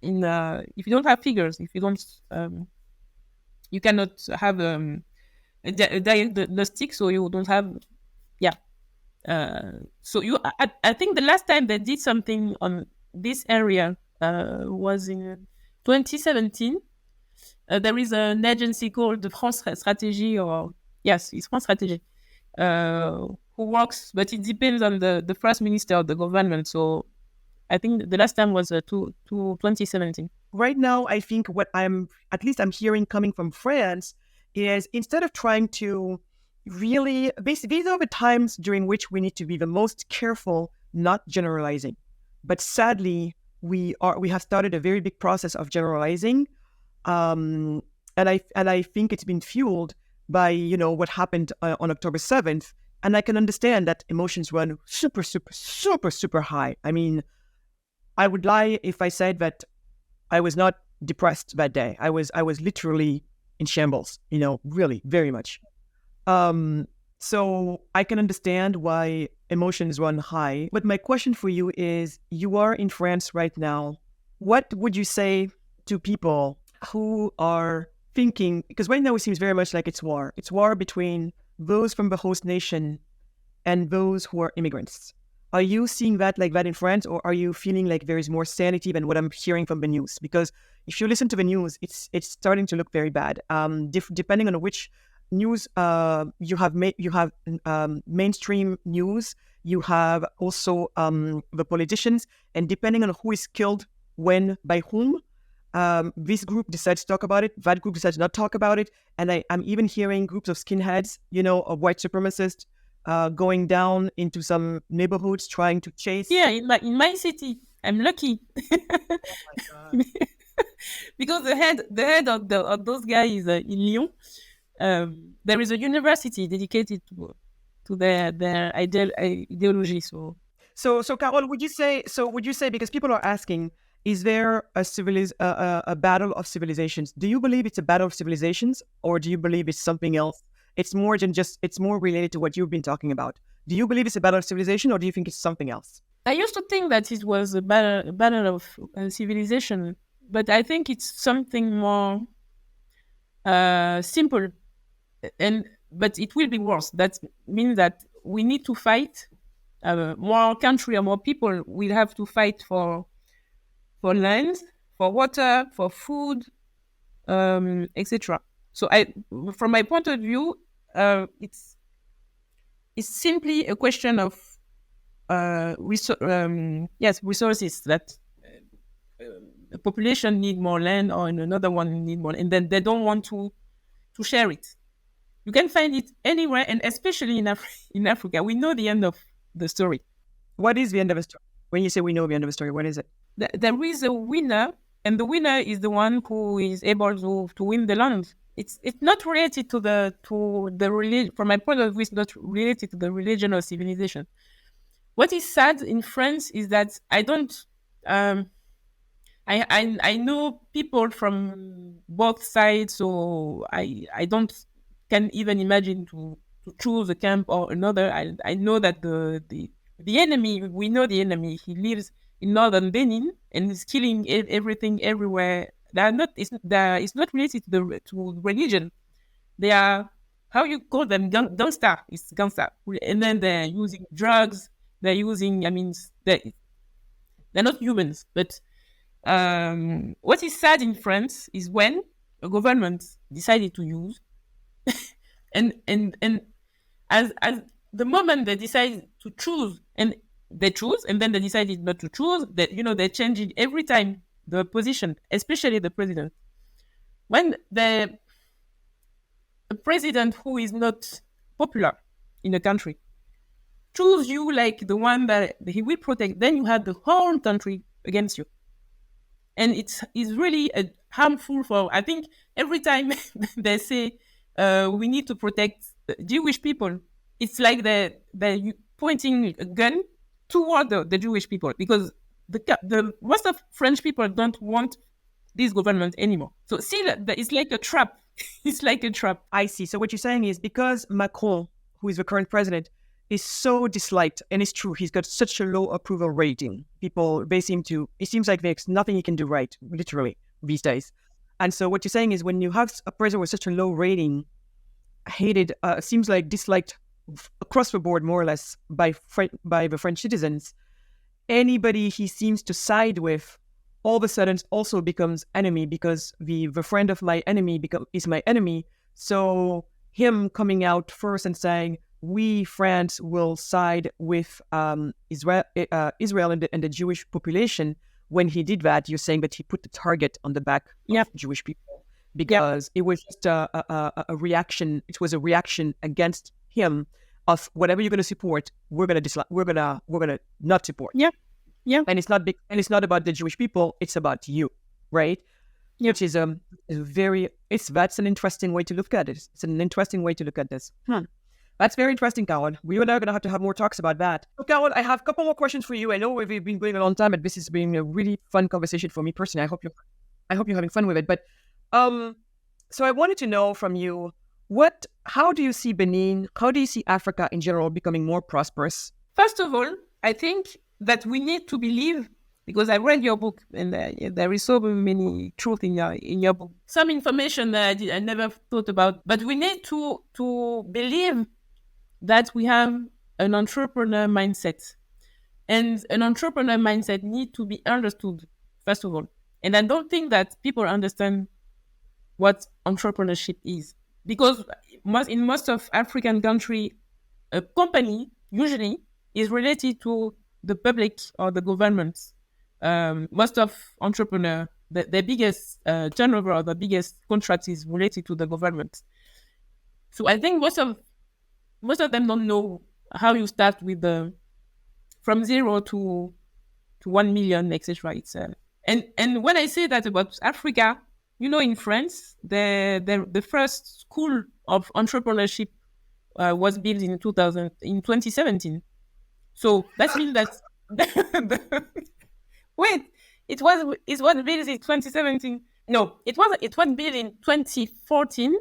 if you don't have figures, if you don't, you cannot have a diagnostic, so you don't have, so I think the last time they did something on this area was in 2017. There is an agency called the France Stratégie, it's France Stratégie, who works, but it depends on the first minister of the government. So I think the last time was to 2017. Right now, I think what I'm hearing coming from France is, instead of trying to really, basically, these are the times during which we need to be the most careful, not generalizing. But sadly, we have started a very big process of generalizing, and I think it's been fueled by what happened on October 7th, and I can understand that emotions run super, super, super, super high. I mean, I would lie if I said that I was not depressed that day. I was literally in shambles, really, very much. So I can understand why emotions run high. But my question for you is, you are in France right now. What would you say to people who are thinking, because right now it seems very much like it's war. It's war between those from the host nation and those who are immigrants. Are you seeing that like that in France, or are you feeling like there is more sanity than what I'm hearing from the news? Because if you listen to the news, it's starting to look very bad. Depending on which news you have mainstream news, you have also the politicians, and depending on who is killed when by whom, this group decides to talk about it, that group decides not to talk about it, and I'm even hearing groups of skinheads, of white supremacists, going down into some neighborhoods trying to chase. Yeah, in my city, I'm lucky. Oh my God. Because the head of those guys is in Lyon. There is a university dedicated to their ideology. So Carole, would you say, because people are asking, is there a battle of civilizations? Do you believe it's a battle of civilizations, or do you believe it's something else? It's more related to what you've been talking about. Do you believe it's a battle of civilization, or do you think it's something else? I used to think that it was a battle of civilization, but I think it's something more simple, but it will be worse. That means that we need to fight. More country or more people will have to fight for land, for water, for food, etc. So from my point of view, it's simply a question of resources, that the population need more land, or another one need more, and then they don't want to share it. You can find it anywhere, and especially in Africa. We know the end of the story. What is the end of the story? When you say we know the end of the story, what is it? There is a winner, and the winner is the one who is able to win the land. It's not related to the religion. From my point of view, it's not related to the religion or civilization. What is sad in France is that I I know people from both sides, so I don't can even imagine to choose a camp or another. I know that the enemy, we know the enemy. He lives in northern Benin and is killing everything everywhere. They are not. It's not related to religion. They are, how you call them, gangster. It's gangster, and then they're using drugs. They're using. I mean, they're not humans. But what is sad in France is when a government decided to use, and as the moment they decide to choose, and they choose, and then they decided not to choose, that they're changing every time the position, especially the president. When the a president who is not popular in a country choose you like the one that he will protect, then you have the whole country against you. And it's really harmful for, I think, every time they say we need to protect Jewish people, it's like they're pointing a gun toward the Jewish people, because the most of French people don't want this government anymore. So see that it's like a trap. It's like a trap. I see. So what you're saying is because Macron, who is the current president, is so disliked, and it's true, he's got such a low approval rating. People, it seems like there's nothing he can do right, literally, these days. And so what you're saying is when you have a president with such a low rating, hated, seems like disliked across the board, more or less, by the French citizens, anybody he seems to side with all of a sudden also becomes enemy, because the friend of my enemy is my enemy. So him coming out first and saying, we, France, will side with Israel and the Jewish population. When he did that, you're saying that he put the target on the back of Jewish people, because it was just a reaction. It was a reaction against him of whatever you're going to support, we're going to dislike, we're going to not support. Yeah. And it's not about the Jewish people, it's about you, right? Yep. Which is that's an interesting way to look at it. It's an interesting way to look at this. That's very interesting, Carole. We are now going to have more talks about that. So, Carole, I have a couple more questions for you. I know we've been going a long time, but this has been a really fun conversation for me personally. I hope you're having fun with it. But so I wanted to know from you, how do you see Benin? How do you see Africa in general becoming more prosperous? First of all, I think that we need to believe, because I read your book and there is so many truth in your book. Some information that I never thought about, but we need to believe that we have an entrepreneur mindset. And an entrepreneur mindset needs to be understood, first of all. And I don't think that people understand what entrepreneurship is. Because in most of African countries, a company usually is related to the public or the government. Most of entrepreneurs, the biggest turnover or the biggest contract is related to the government. So I think most of them don't know how you start with from 0 to 1 million, etc. And when I say that about Africa, in France, the first school of entrepreneurship was built in 2017. So that means that wait, it was built in 2017. No, it was built in 2014,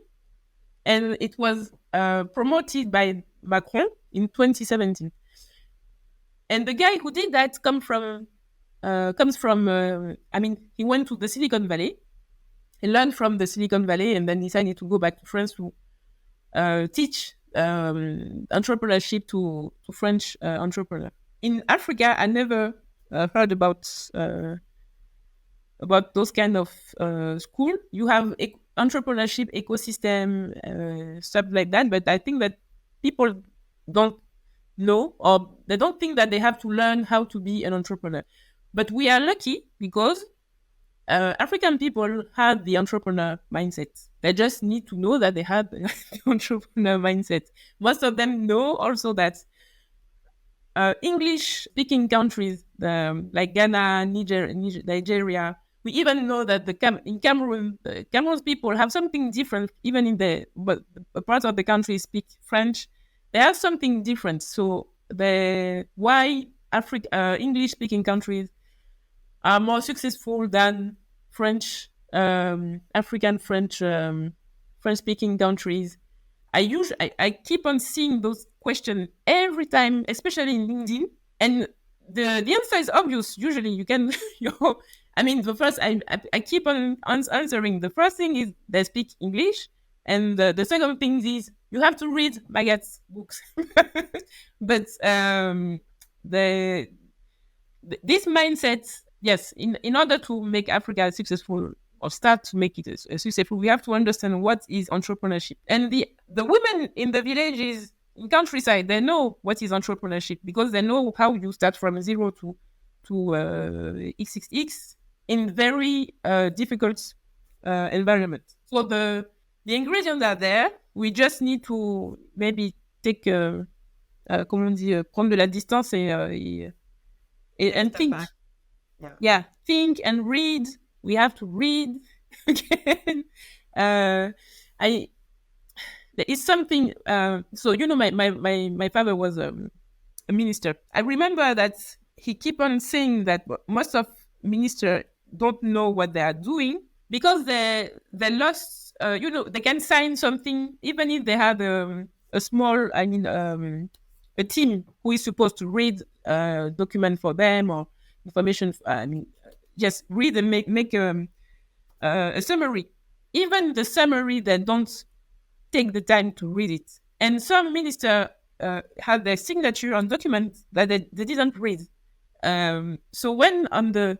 and it was promoted by Macron in 2017. And the guy who did that comes from. He went to the Silicon Valley. He learned from the Silicon Valley, and then decided to go back to France to teach entrepreneurship to French entrepreneurs. In Africa, I never heard about those kind of school. You have entrepreneurship ecosystem, stuff like that, but I think that people don't know, or they don't think that they have to learn how to be an entrepreneur. But we are lucky because African people have the entrepreneur mindset. They just need to know that they have the entrepreneur mindset. Most of them know also that English-speaking countries like Ghana, Nigeria, we even know that in Cameroon, the Cameroon's people have something different. Even in the parts of the country speak French, they have something different. So why English-speaking countries are more successful than French, African French, French-speaking countries. I keep on seeing those questions every time, especially in LinkedIn, and the answer is obvious. Usually, you can, I mean, the first I keep on answering. The first thing is they speak English, and the second thing is you have to read Magatte's books. But the this mindset, yes, in order to make Africa successful or start to make it successful, we have to understand what is entrepreneurship. And the women in the villages, in countryside, they know what is entrepreneurship because they know how you start from zero to XXX in very difficult environment. So the ingredients are there. We just need to maybe take, comment on dit, prendre de la distance and think. Yeah, think and read. We have to read again. There is something. So my father was a minister. I remember that he keep on saying that most of ministers don't know what they are doing because they lost. They can sign something even if they have a small. A team who is supposed to read document for them or information. Just read and make a summary. Even the summary, they don't take the time to read it. And some ministers had their signature on documents that they didn't read. So when on the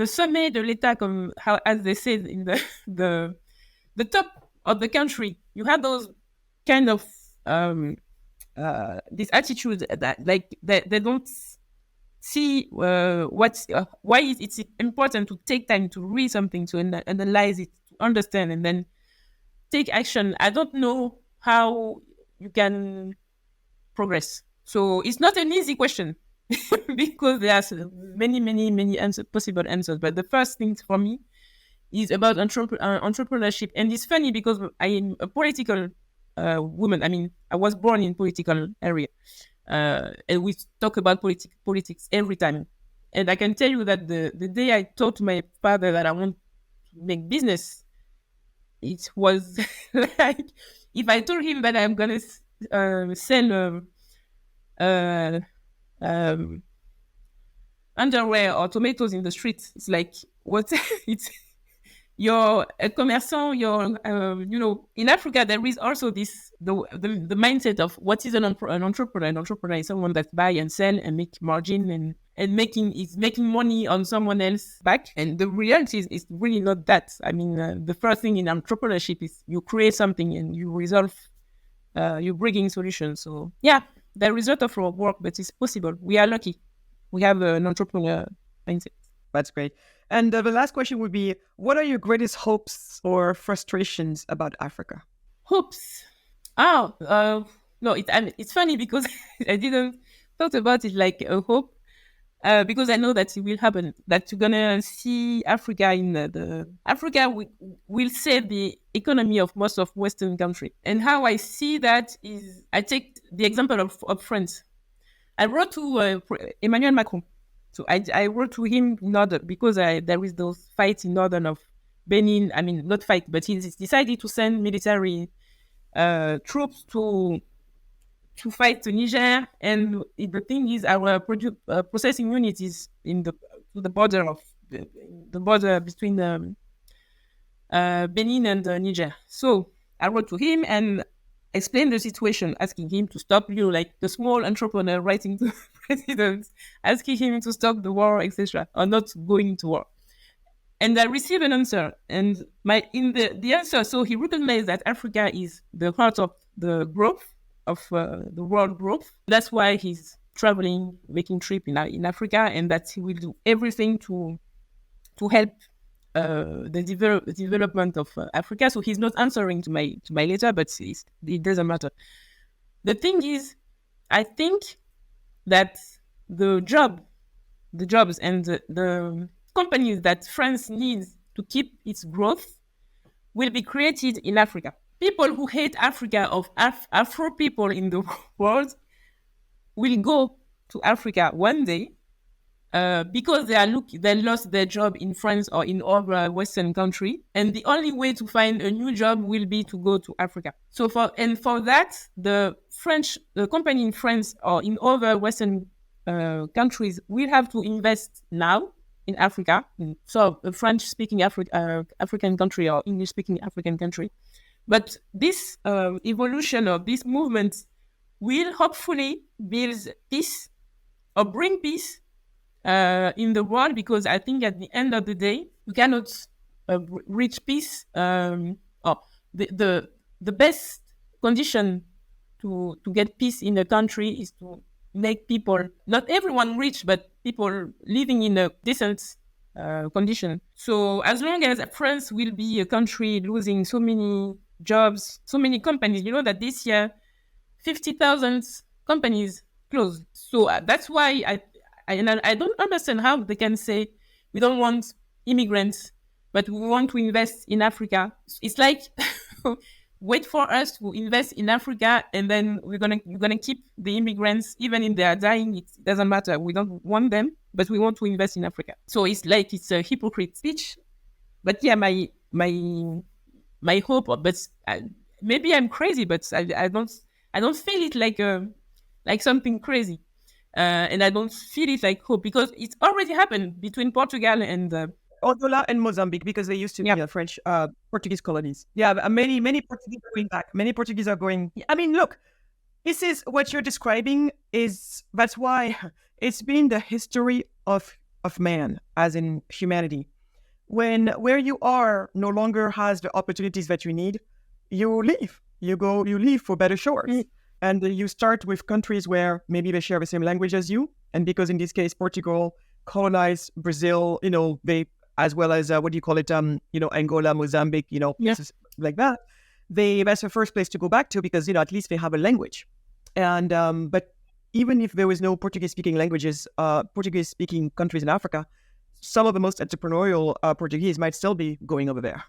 sommet de l'État, as they said in the top of the country, you have those kind of this attitude that like they don't see why it's important to take time to read something, to analyze it, to understand, and then take action. I don't know how you can progress. So it's not an easy question because there's many possible answers. But the first thing for me is about entrepreneurship. And it's funny because I am a political woman. I mean, I was born in political area. And we talk about politics every time. And I can tell you that the day I told my father that I want to make business, it was like if I told him that I'm going to sell underwear or tomatoes in the street, it's like, what? You're a commerçant, in Africa, there is also this, the mindset of what is an entrepreneur. An entrepreneur is someone that buy and sell and make margin and making money on someone else's back. And the reality is really not that. I mean, the first thing in entrepreneurship is you create something and you resolve, you're bringing solutions. So yeah, the result of our work, but it's possible. We are lucky. We have an entrepreneur mindset. That's great. And the last question would be, what are your greatest hopes or frustrations about Africa? Hopes? No, it's funny because I didn't thought about it like a hope, because I know that it will happen, that you're going to see Africa Africa will save the economy of most of Western countries. And how I see that is, I take the example of France. I wrote to Emmanuel Macron. So I wrote to him because there is those fights in northern of Benin. I mean, not fight, but he decided to send military troops to fight to Niger. And the thing is, our processing unit is in the border between Benin and Niger. So I wrote to him and explained the situation, asking him to stop, like the small entrepreneur writing to the president, asking him to stop the war, etc., or not going to war. And I received an answer. And in the answer, so he recognized that Africa is the heart of the growth, of the world growth. That's why he's traveling, making trip in Africa, and that he will do everything to help the development of Africa. So he's not answering to my letter, but it doesn't matter. The thing is, I think that the jobs and the companies that France needs to keep its growth will be created in Africa. People who hate Africa, of Afro people in the world, will go to Africa one day because they lost their job in France or in other Western country, and the only way to find a new job will be to go to Africa. So for that, the company in France or in other Western countries will have to invest now in Africa. So a French-speaking African country or English-speaking African country. But this evolution of this movement will hopefully build peace or bring peace in the world, because I think at the end of the day, you cannot reach peace. Or the best condition to get peace in a country is to make people, not everyone rich, but people living in a decent condition. So as long as France will be a country losing so many jobs, so many companies, you know that this year 50,000 companies closed. So that's why I don't understand how they can say we don't want immigrants, but we want to invest in Africa. It's like wait for us to invest in Africa, and then you're gonna keep the immigrants even if they are dying. It doesn't matter. We don't want them, but we want to invest in Africa. So it's like it's a hypocrite speech. But yeah, my hope, but maybe I'm crazy, but I don't feel it like something crazy. And I don't feel it like hope, because it's already happened between Portugal and Angola and Mozambique, because they used to be French Portuguese colonies. Yeah, many Portuguese are going back. Many Portuguese are going. I mean, look, this is what you're describing. That's why it's been the history of man, as in humanity. Where you are no longer has the opportunities that you need, you leave. You leave for better shores. And you start with countries where maybe they share the same language as you. And because in this case, Portugal colonized Brazil, they, as well as, Angola, Mozambique, places like that. That's the first place to go back to, because, at least they have a language. And, but even if there was no Portuguese-speaking languages, Portuguese-speaking countries in Africa, some of the most entrepreneurial Portuguese might still be going over there.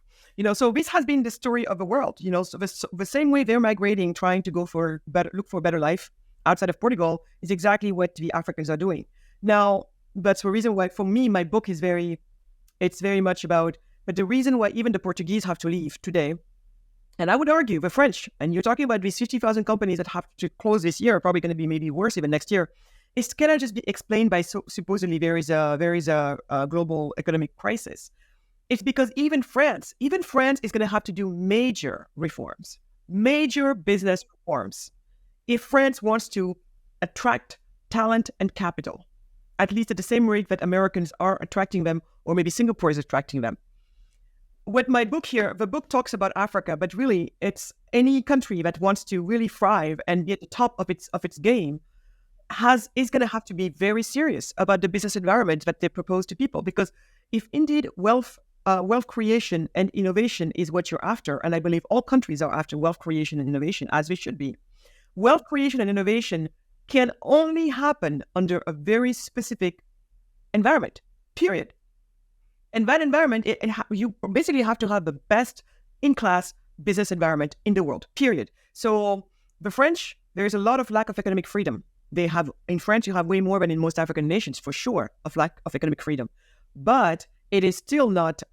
So this has been the story of the world. So the same way they're migrating, trying to look for a better life outside of Portugal, is exactly what the Africans are doing. Now, that's the reason why, for me, my book is very much about, but the reason why even the Portuguese have to leave today, and I would argue the French, and you're talking about these 50,000 companies that have to close this year, probably going to be maybe worse even next year, it's going to just be explained by supposedly there is a global economic crisis. It's because even France is going to have to do major reforms, major business reforms, if France wants to attract talent and capital, at least at the same rate that Americans are attracting them, or maybe Singapore is attracting them. What my book here, the book talks about Africa, but really it's any country that wants to really thrive and be at the top of its game is going to have to be very serious about the business environment that they propose to people. Because if indeed wealth creation and innovation is what you're after, and I believe all countries are after wealth creation and innovation, as they should be, wealth creation and innovation can only happen under a very specific environment, period. And that environment, you basically have to have the best in-class business environment in the world, period. So the French, there is a lot of lack of economic freedom. In France, you have way more than in most African nations, for sure, of lack of economic freedom. But it is still not,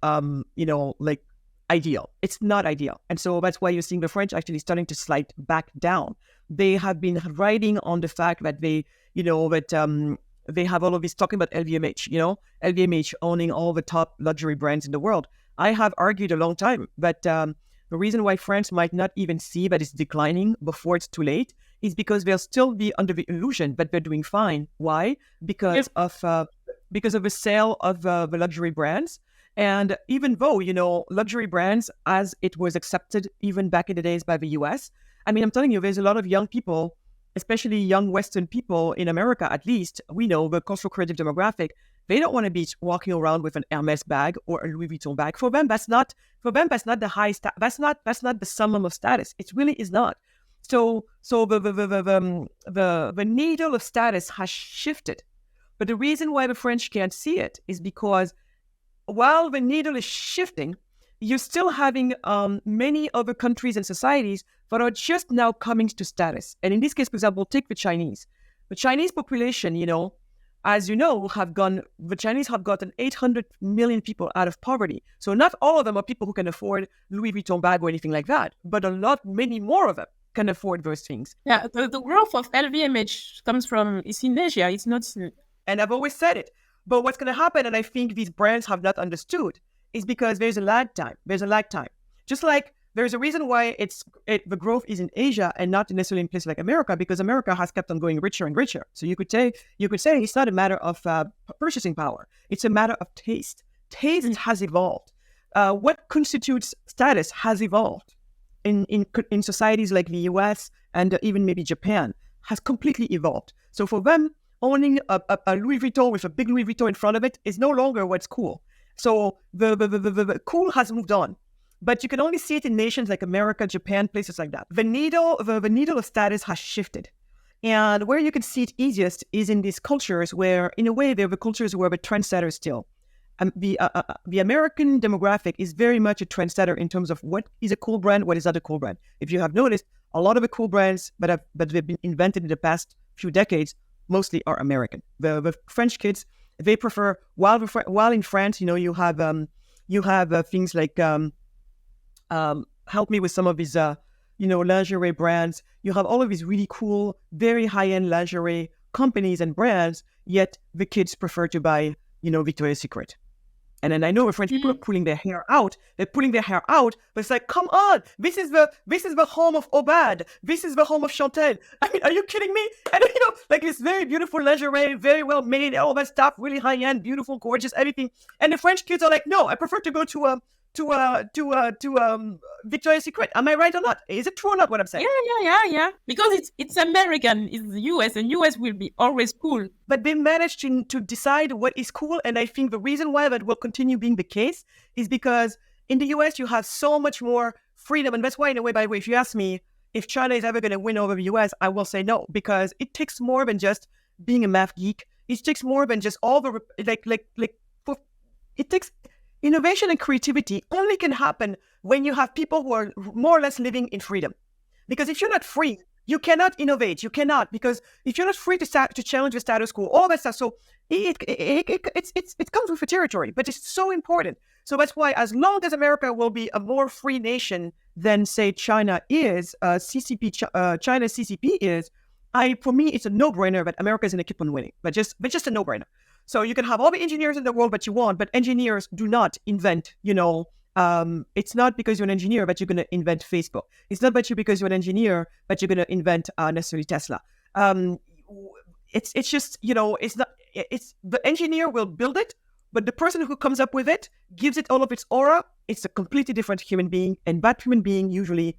ideal. It's not ideal. And so that's why you're seeing the French actually starting to slide back down. They have been riding on the fact that they have all of this, talking about LVMH, LVMH owning all the top luxury brands in the world. I have argued a long time that the reason why France might not even see that it's declining before it's too late is because they'll still be under the illusion that they're doing fine. Why? Because of the sale of the luxury brands. And even though, luxury brands, as it was accepted even back in the days by the US, I mean, I'm telling you, there's a lot of young people, especially young Western people in America, at least, we know the cultural creative demographic, they don't want to be walking around with an Hermes bag or a Louis Vuitton bag. For them, that's not the high that's not the summum of status. It really is not. So the needle of status has shifted. But the reason why the French can't see it is because while the needle is shifting, you're still having many other countries and societies that are just now coming to status. And in this case, for example, take the Chinese. The Chinese population, as you know, the Chinese have gotten 800 million people out of poverty. So not all of them are people who can afford Louis Vuitton bag or anything like that, but many more of them can afford those things. Yeah, the growth of LVMH comes from, it's in Asia, it's not... And I've always said it. But what's going to happen, and I think these brands have not understood, is because there's a lag time. Just like there's a reason why the growth is in Asia and not necessarily in places like America, because America has kept on going richer and richer. So you could say it's not a matter of purchasing power. It's a matter of taste. Taste has evolved. What constitutes status has evolved in societies like the US and even maybe Japan, has completely evolved. So for them, owning a Louis Vuitton with a big Louis Vuitton in front of it is no longer what's cool. So the cool has moved on. But you can only see it in nations like America, Japan, places like that. The needle of status has shifted. And where you can see it easiest is in these cultures where, in a way, they're the cultures where the trendsetters still. The American demographic is very much a trendsetter in terms of what is a cool brand, what is not a cool brand. If you have noticed, a lot of the cool brands but they've been invented in the past few decades mostly are American. The French kids, they prefer, while in France, you have things like help me with some of these lingerie brands. You have all of these really cool, very high-end lingerie companies and brands, yet the kids prefer to buy Victoria's Secret. And then I know the French people are pulling their hair out. They're pulling their hair out, but it's like, come on, this is the home of Obad. This is the home of Chantel. I mean, are you kidding me? And like this very beautiful lingerie, very well made, all that stuff, really high end, beautiful, gorgeous, everything. And the French kids are like, no, I prefer to go to Victoria's Secret. Am I right or not? Is it true or not what I'm saying? Yeah. Because it's American, it's the US, and US will be always cool. But they managed to decide what is cool, and I think the reason why that will continue being the case is because in the US you have so much more freedom, and that's why, in a way, by the way, if you ask me if China is ever going to win over the US, I will say no, because it takes more than just being a math geek. It takes more than just all the it takes. Innovation and creativity only can happen when you have people who are more or less living in freedom. Because if you're not free, you cannot innovate. You cannot, because if you're not free to challenge the status quo, all that stuff. So it comes with the territory, but it's so important. So that's why, as long as America will be a more free nation than, say, China is, China's CCP is, for me, it's a no-brainer that America is going to keep on winning. But just a no-brainer. So you can have all the engineers in the world that you want, but engineers do not invent, it's not because you're an engineer that you're going to invent Facebook. It's not because you're an engineer that you're going to invent necessarily Tesla. It's just, the engineer will build it, but the person who comes up with it gives it all of its aura. It's a completely different human being, and that human being usually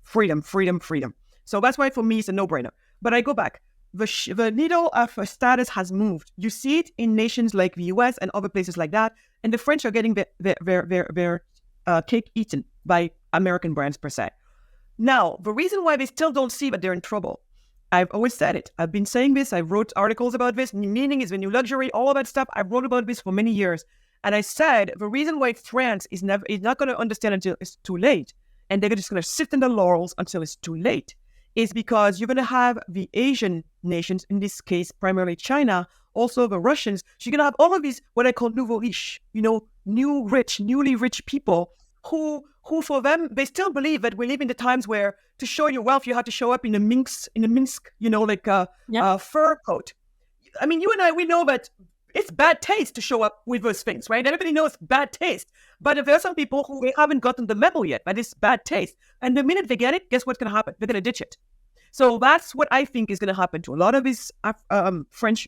freedom. So that's why for me it's a no-brainer. But I go back. The needle of status has moved. You see it in nations like the US and other places like that, and the French are getting their cake eaten by American brands per se. Now, the reason why they still don't see that they're in trouble, I've always said it. I've been saying this. I wrote articles about this. Meaning is the new luxury, all of that stuff. I wrote about this for many years, and I said the reason why France is not going to understand until it's too late, and they're just going to sit in the laurels until it's too late, is because you're going to have the Asian nations, in this case, primarily China, also the Russians. So you're going to have all of these, what I call nouveau riche, newly rich people who for them, they still believe that we live in the times where to show your wealth, you have to show up in a Minsk, fur coat. I mean, you and I, we know that it's bad taste to show up with those things, right? Everybody knows bad taste. But if there are some people who they haven't gotten the memo yet, that it's bad taste. And the minute they get it, guess what's going to happen? They're going to ditch it. So that's what I think is going to happen to a lot of these French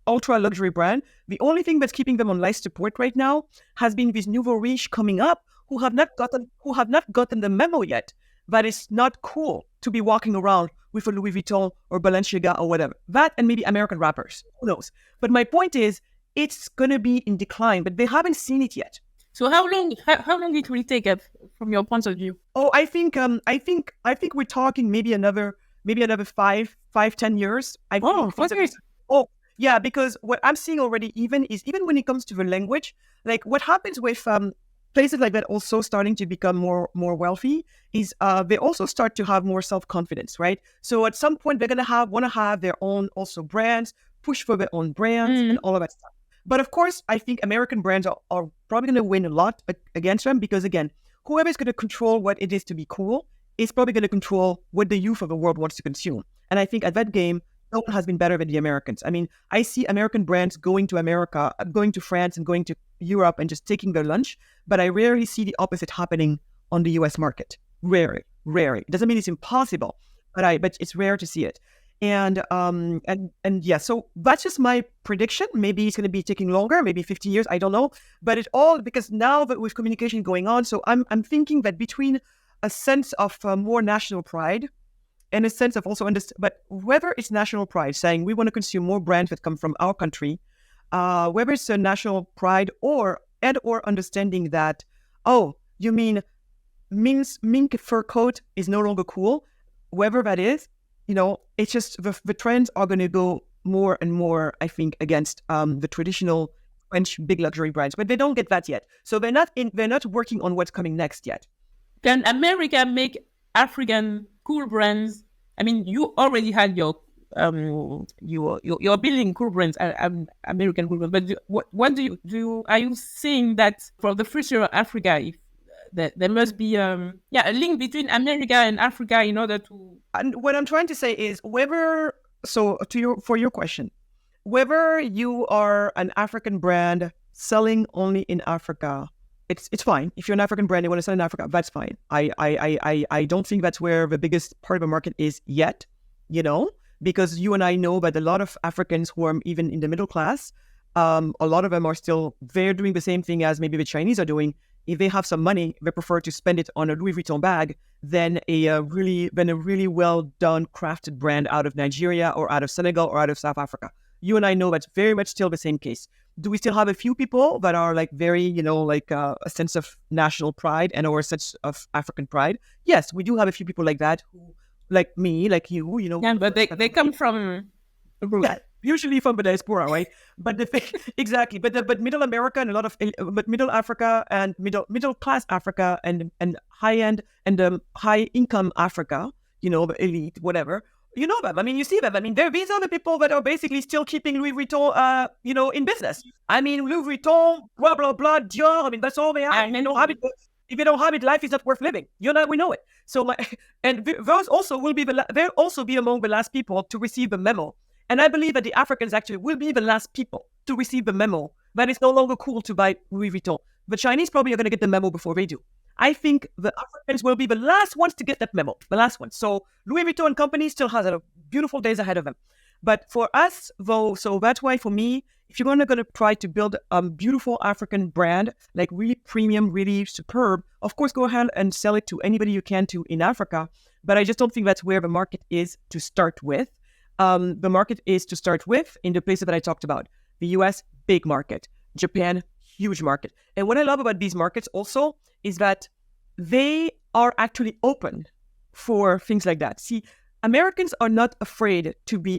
ultra luxury brand. The only thing that's keeping them on life support right now has been these nouveau riche coming up who have not gotten the memo yet that it's not cool to be walking around with a Louis Vuitton or Balenciaga or whatever. That and maybe American rappers, who knows? But my point is, it's going to be in decline, but they haven't seen it yet. So how long it will take from your point of view? Oh, I think we're talking maybe another 5-10 years. Oh, yeah, because what I'm seeing already even when it comes to the language, like what happens with places like that also starting to become more wealthy is they also start to have more self-confidence, right? So at some point they're going to want to have their own also brands, push for their own brands and all of that stuff. But of course, I think American brands are probably going to win a lot against them because, again, whoever is going to control what it is to be cool is probably going to control what the youth of the world wants to consume. And I think at that game, no one has been better than the Americans. I mean, I see American brands going to America, going to France and going to Europe and just taking their lunch, but I rarely see the opposite happening on the US market. Rarely. It doesn't mean it's impossible, but it's rare to see it. And yeah, so that's just my prediction. Maybe it's going to be taking longer, maybe 50 years, I don't know. But it all because now that with communication going on, so I'm thinking that between a sense of more national pride and a sense of also but whether it's national pride, saying we want to consume more brands that come from our country, whether it's a national pride or understanding that, oh, you mean mink fur coat is no longer cool, whether that is, it's just the trends are going to go more and more, I think, against the traditional French big luxury brands, but they don't get that yet. So they're not working on what's coming next yet. Can America make African cool brands? I mean, you already had you're building cool brands, American cool brands. But what do you are you saying that for the future of Africa, if there must be a link between America and Africa in order to. And what I'm trying to say is for your question, whether you are an African brand selling only in Africa, it's fine. If you're an African brand, you want to sell in Africa, that's fine. I don't think that's where the biggest part of the market is yet, because you and I know that a lot of Africans who are even in the middle class, a lot of them are still, they're doing the same thing as maybe the Chinese are doing. If they have some money, they prefer to spend it on a Louis Vuitton bag than a really well done crafted brand out of Nigeria or out of Senegal or out of South Africa. You and I know that's very much still the same case. Do we still have a few people that are like very, a sense of national pride and or a sense of African pride? Yes, we do have a few people like that who, like me, like you, Yeah, but they come from. Yeah, usually from the diaspora, right? But exactly. But middle America and but middle Africa and middle class Africa and high end and high income Africa, the elite, whatever. You know them. I mean, you see them. I mean, these are the people that are basically still keeping Louis Vuitton, in business. I mean, Louis Vuitton, blah blah blah, Dior. I mean, that's all they have. They don't have it. If you don't have it, life is not worth living. We know it. So, those also they'll also be among the last people to receive the memo. And I believe that the Africans actually will be the last people to receive the memo that it's no longer cool to buy Louis Vuitton. The Chinese probably are going to get the memo before they do. I think the Africans will be the last ones to get that memo, the last ones. So Louis Vuitton and company still has a beautiful days ahead of them. But for us, though, so that's why for me, if you're going to try to build a beautiful African brand, like really premium, really superb, of course, go ahead and sell it to anybody you can to in Africa. But I just don't think that's where the market is to start with. The market is to start with in the places that I talked about. The US, big market. Japan, huge market. And what I love about these markets also is that they are actually open for things like that. See, Americans are not afraid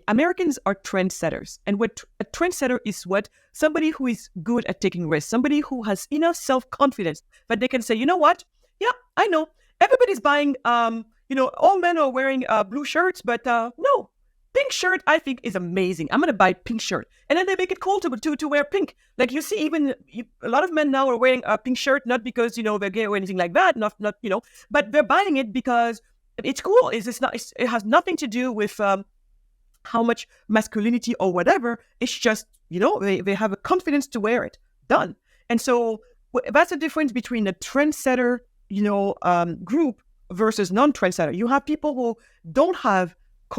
Americans are trendsetters. And what a trendsetter is somebody who is good at taking risks, somebody who has enough self-confidence that they can say, you know what? Yeah, I know. Everybody's buying, all men are wearing blue shirts, but no. Pink shirt, I think, is amazing. I'm going to buy pink shirt. And then they make it cool to wear pink. Like you see, a lot of men now are wearing a pink shirt, not because, they're gay or anything like that, not but they're buying it because it's cool. It has nothing to do with how much masculinity or whatever. It's just, they have a confidence to wear it. Done. And so that's the difference between a trendsetter, group versus non-trendsetter. You have people who don't have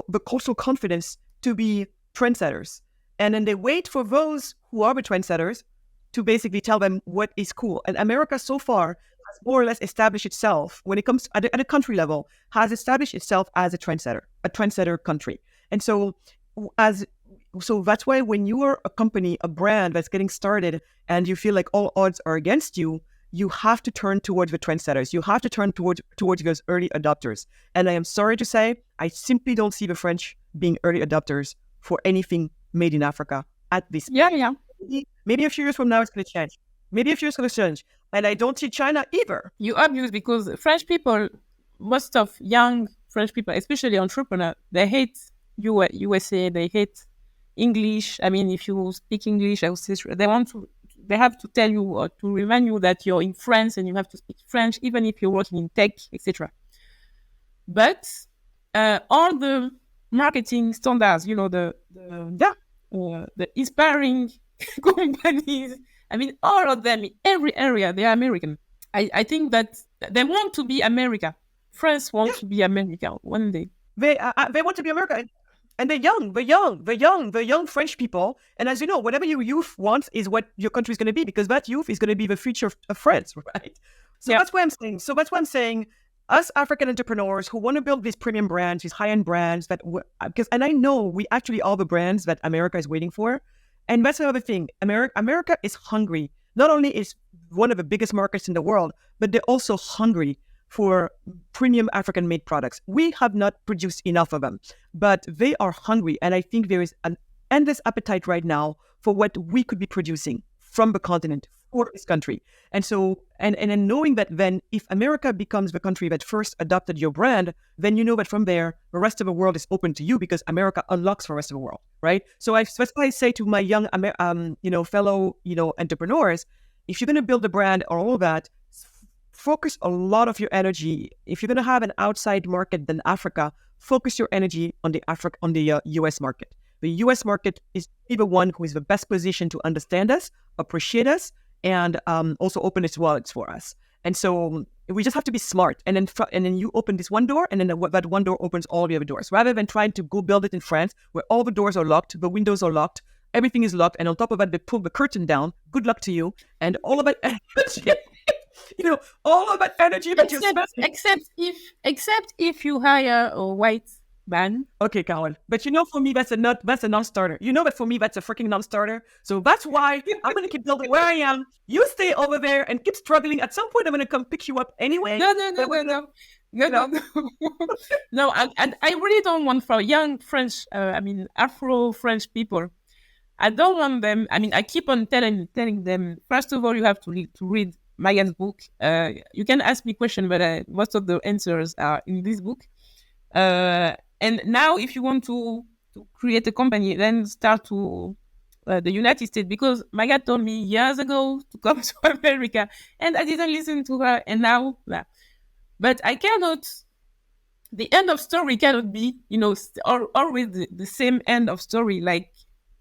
the cultural confidence to be trendsetters. And then they wait for those who are the trendsetters to basically tell them what is cool. And America so far has more or less established itself, when it comes at a country level, has established itself as a trendsetter country. And so that's why when you are a company, a brand that's getting started and you feel like all odds are against you, you have to turn towards the trendsetters. You have to turn towards those early adopters. And I am sorry to say, I simply don't see the French being early adopters for anything made in Africa at this point. Yeah. Maybe a few years from now, it's going to change. And I don't see China either. You obvious because French people, most of young French people, especially entrepreneurs, they hate USA. They hate English. I mean, if you speak English, I would say they have to tell you or to remind you that you're in France and you have to speak French, even if you're working in tech, etc. But all the marketing standards, the inspiring companies, I mean, all of them in every area, they are American. I think that they want to be America. France wants to be America one day. They want to be America. And they're young French people. And as you know, whatever your youth wants is what your country is going to be, because that youth is going to be the future of France, right? So that's why I'm saying, us African entrepreneurs who want to build these premium brands, these high-end brands and I know we actually are the brands that America is waiting for. And that's another thing. America is hungry. Not only is one of the biggest markets in the world, but they're also hungry for premium African-made products. We have not produced enough of them, but they are hungry. And I think there is an endless appetite right now for what we could be producing from the continent for this country. And so, and then knowing that then if America becomes the country that first adopted your brand, then you know that from there, the rest of the world is open to you because America unlocks the rest of the world, right? So that's why I say to my young, fellow, entrepreneurs, if you're going to build a brand or all of that, focus a lot of your energy. If you're going to have an outside market than Africa, focus your energy on the US market. The US market is the one who is the best positioned to understand us, appreciate us, and also open its wallets for us. And so we just have to be smart. And then you open this one door, and then that one door opens all the other doors. Rather than trying to go build it in France, where all the doors are locked, the windows are locked, everything is locked, and on top of that, they pull the curtain down. Good luck to you. And all of it... all of that energy that you spend. Except if you hire a white man. Okay, Carole. But for me, that's a non-starter. That for me, that's a freaking non-starter. So that's why I'm going to keep building where I am. You stay over there and keep struggling. At some point, I'm going to come pick you up anyway. No. No, I really don't want for young French, Afro-French people. I don't want them. I mean, I keep on telling them, first of all, you have to read Magatte's book. You can ask me questions, but most of the answers are in this book. And now, if you want to create a company, then start to the United States, because Magatte told me years ago to come to America, and I didn't listen to her. And now, but I cannot. The end of story cannot be, always the same end of story. Like,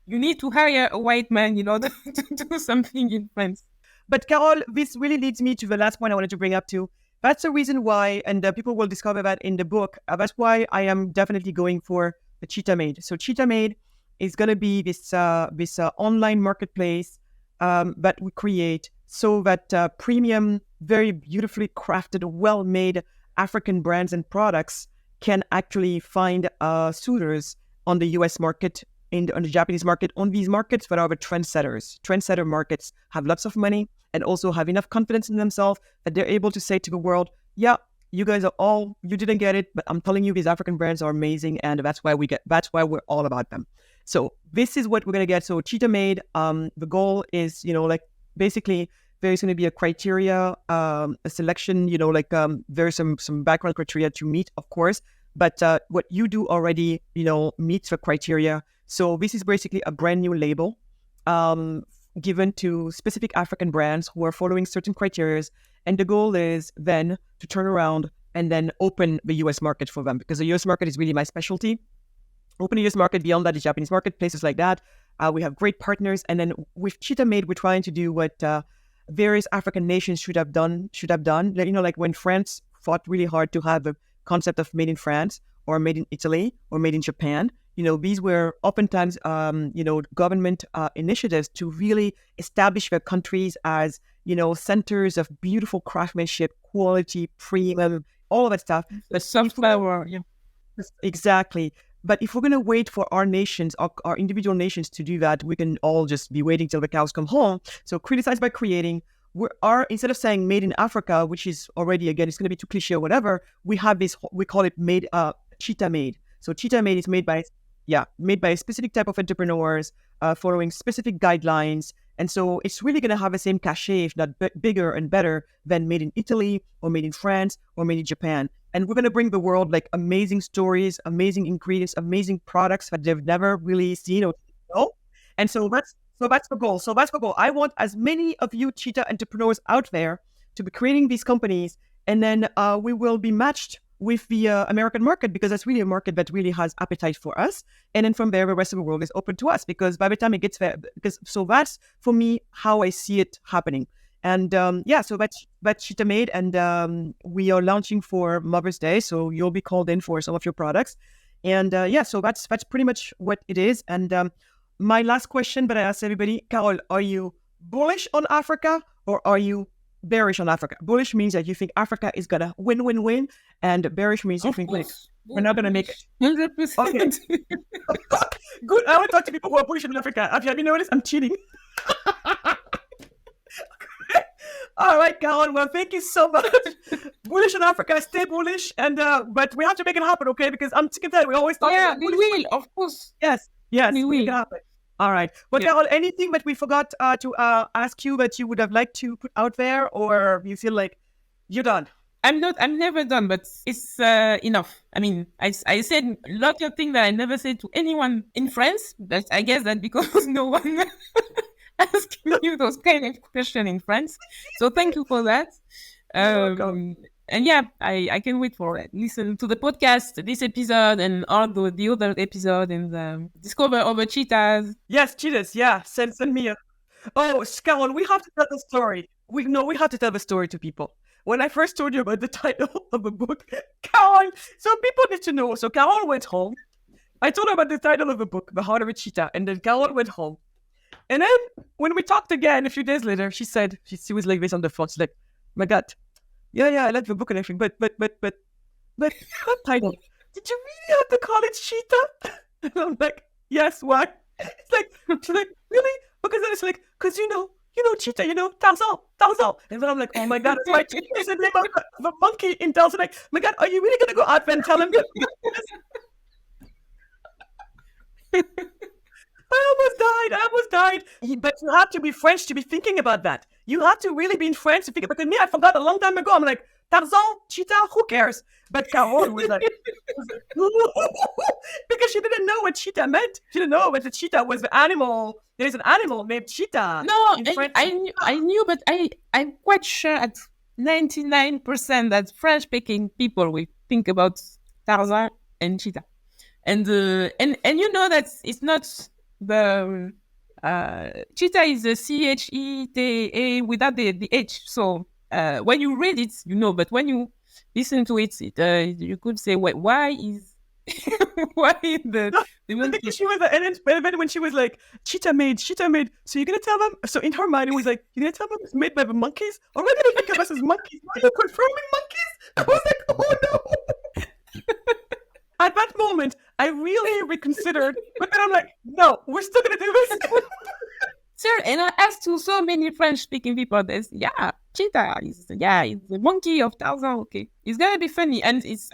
you need to hire a white man, to do something in France. But Carole, this really leads me to the last point I wanted to bring up too. That's the reason why, and people will discover that in the book, that's why I am definitely going for the Cheetah Made. So Cheetah Made is going to be this online marketplace that we create so that premium, very beautifully crafted, well-made African brands and products can actually find suitors on the US market, on the Japanese market, on these markets that are the trendsetters. Trendsetter markets have lots of money and also have enough confidence in themselves that they're able to say to the world, yeah, you guys you didn't get it, but I'm telling you, these African brands are amazing, and that's why we're all about them. So this is what we're going to get. So Cheetah Made, the goal is, basically there's going to be a criteria, a selection, there's some background criteria to meet, of course, but what you do already, meets the criteria. So this is basically a brand new label given to specific African brands who are following certain criteria. And the goal is then to turn around and then open the US market for them, because the US market is really my specialty. Open the US market, beyond that, the Japanese market, places like that. We have great partners. And then with Cheetah Made, we're trying to do what various African nations should have done. Like when France fought really hard to have the concept of made in France or made in Italy or made in Japan. These were oftentimes, government initiatives to really establish their countries as, centers of beautiful craftsmanship, quality, premium, all of that stuff. The sunflower, yeah. Exactly. But if we're going to wait for our nations, our individual nations to do that, we can all just be waiting till the cows come home. So criticize by creating. Instead of saying made in Africa, which is already, again, it's going to be too cliche or whatever, we have this, we call it Cheetah Made. So Cheetah Made is made by a specific type of entrepreneurs, following specific guidelines. And so it's really going to have the same cachet, if not bigger and better, than made in Italy or made in France or made in Japan. And we're going to bring the world like amazing stories, amazing ingredients, amazing products that they've never really seen or And so that's the goal. So that's the goal. I want as many of you cheetah entrepreneurs out there to be creating these companies, and then we will be matched with the American market, because that's really a market that really has appetite for us. And then from there, the rest of the world is open to us, because by the time it gets there, so that's for me how I see it happening. And so that's Cheetah Made, and we are launching for Mother's Day, so you'll be called in for some of your products. And so that's pretty much what it is. And my last question that I ask everybody, Carole, are you bullish on Africa or are you bearish on Africa? Bullish means that you think Africa is gonna win, and bearish means you think like we're not gonna make it. 100%. Okay. Good. I want to talk to people who are bullish on Africa. Have you noticed I'm cheating? All right, Carole. Well, thank you so much. Bullish on Africa, stay bullish, and but we have to make it happen, okay? Because I'm sick of that. We always talk. Yeah, about we bullish. will, of course. Yes, We will. make it happen. All right. Well, Yeah. Carole, anything that we forgot to ask you that you would have liked to put out there, or you feel like you're done? I'm never done, but it's enough. I mean, I said lots of things that I never said to anyone in France, but I guess that because no one asked you those kind of questions in France. So thank you for that. You're welcome. And yeah, I can't wait for it. Listen to the podcast, this episode, and all the other episode, and discover other cheetahs. Yes, cheetahs. Yeah, send me a. Oh, Carole, we have to tell the story. We have to tell the story to people. When I first told you about the title of the book, Carole, so people need to know. So Carole went home. I told her about the title of the book, The Heart of a Cheetah, and then Carole went home. And then when we talked again a few days later, she said she was like this on the phone. She's like, Magatte, yeah, I like the book and everything, but that title, did you really have to call it Cheetah? And I'm like, yes, why? It's like, she's like, really? Because then it's like, because you know, Cheetah, Tarzan. And then I'm like, oh my God, it's my Cheetah. It's the name of the monkey in Tarzan. Like, my God, are you really going to go out there and tell him that? I almost died. But you have to be French to be thinking about that. You have to really be in French to think. Because me, I forgot a long time ago. I'm like, Tarzan, cheetah, who cares? But Carole was like, because she didn't know what cheetah meant. She didn't know what the cheetah was the animal. There's an animal named cheetah. No, I knew, but I'm quite sure at 99% that French-speaking people will think about Tarzan and cheetah. And you know that it's not the cheetah is the CHETA without the H. So when you read it, you know, but when you listen to it, you could say, wait, why is the monkey? Because she was and then when she was like, cheetah made. So you're gonna tell them? So in her mind, it was like, you're gonna tell them it's made by the monkeys? Or we're gonna think of us as monkeys? The confirming monkeys? I was like, oh no. At that moment, I really reconsidered, but then I'm like, no, we're still gonna do this. Sir, and I asked to so many French-speaking people this. Yeah, cheetah is the monkey of Tarzan. Okay, it's gonna be funny, and it's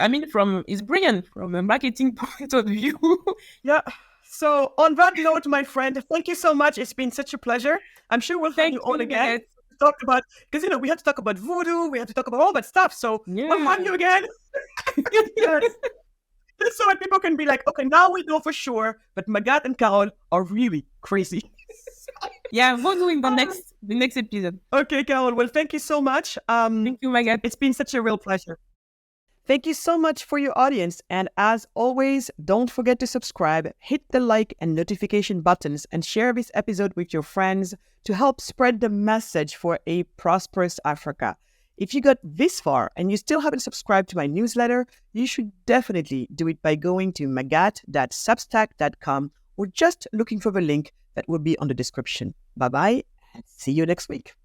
brilliant from a marketing point of view. Yeah. So on that note, my friend, thank you so much. It's been such a pleasure. I'm sure we'll have you on again. Talk about, because we have to talk about voodoo, we have to talk about all that stuff. So we'll have you again. Yes. So that people can be like, okay, now we know for sure, but Magatte and Carole are really crazy. Yeah, voodoo in the next episode. Okay, Carole. Well, thank you so much. Thank you, Magatte. It's been such a real pleasure. Thank you so much for your audience. And as always, don't forget to subscribe, hit the like and notification buttons, and share this episode with your friends to help spread the message for a prosperous Africa. If you got this far and you still haven't subscribed to my newsletter, you should definitely do it by going to magatte.substack.com or just looking for the link that will be on the description. Bye-bye and see you next week.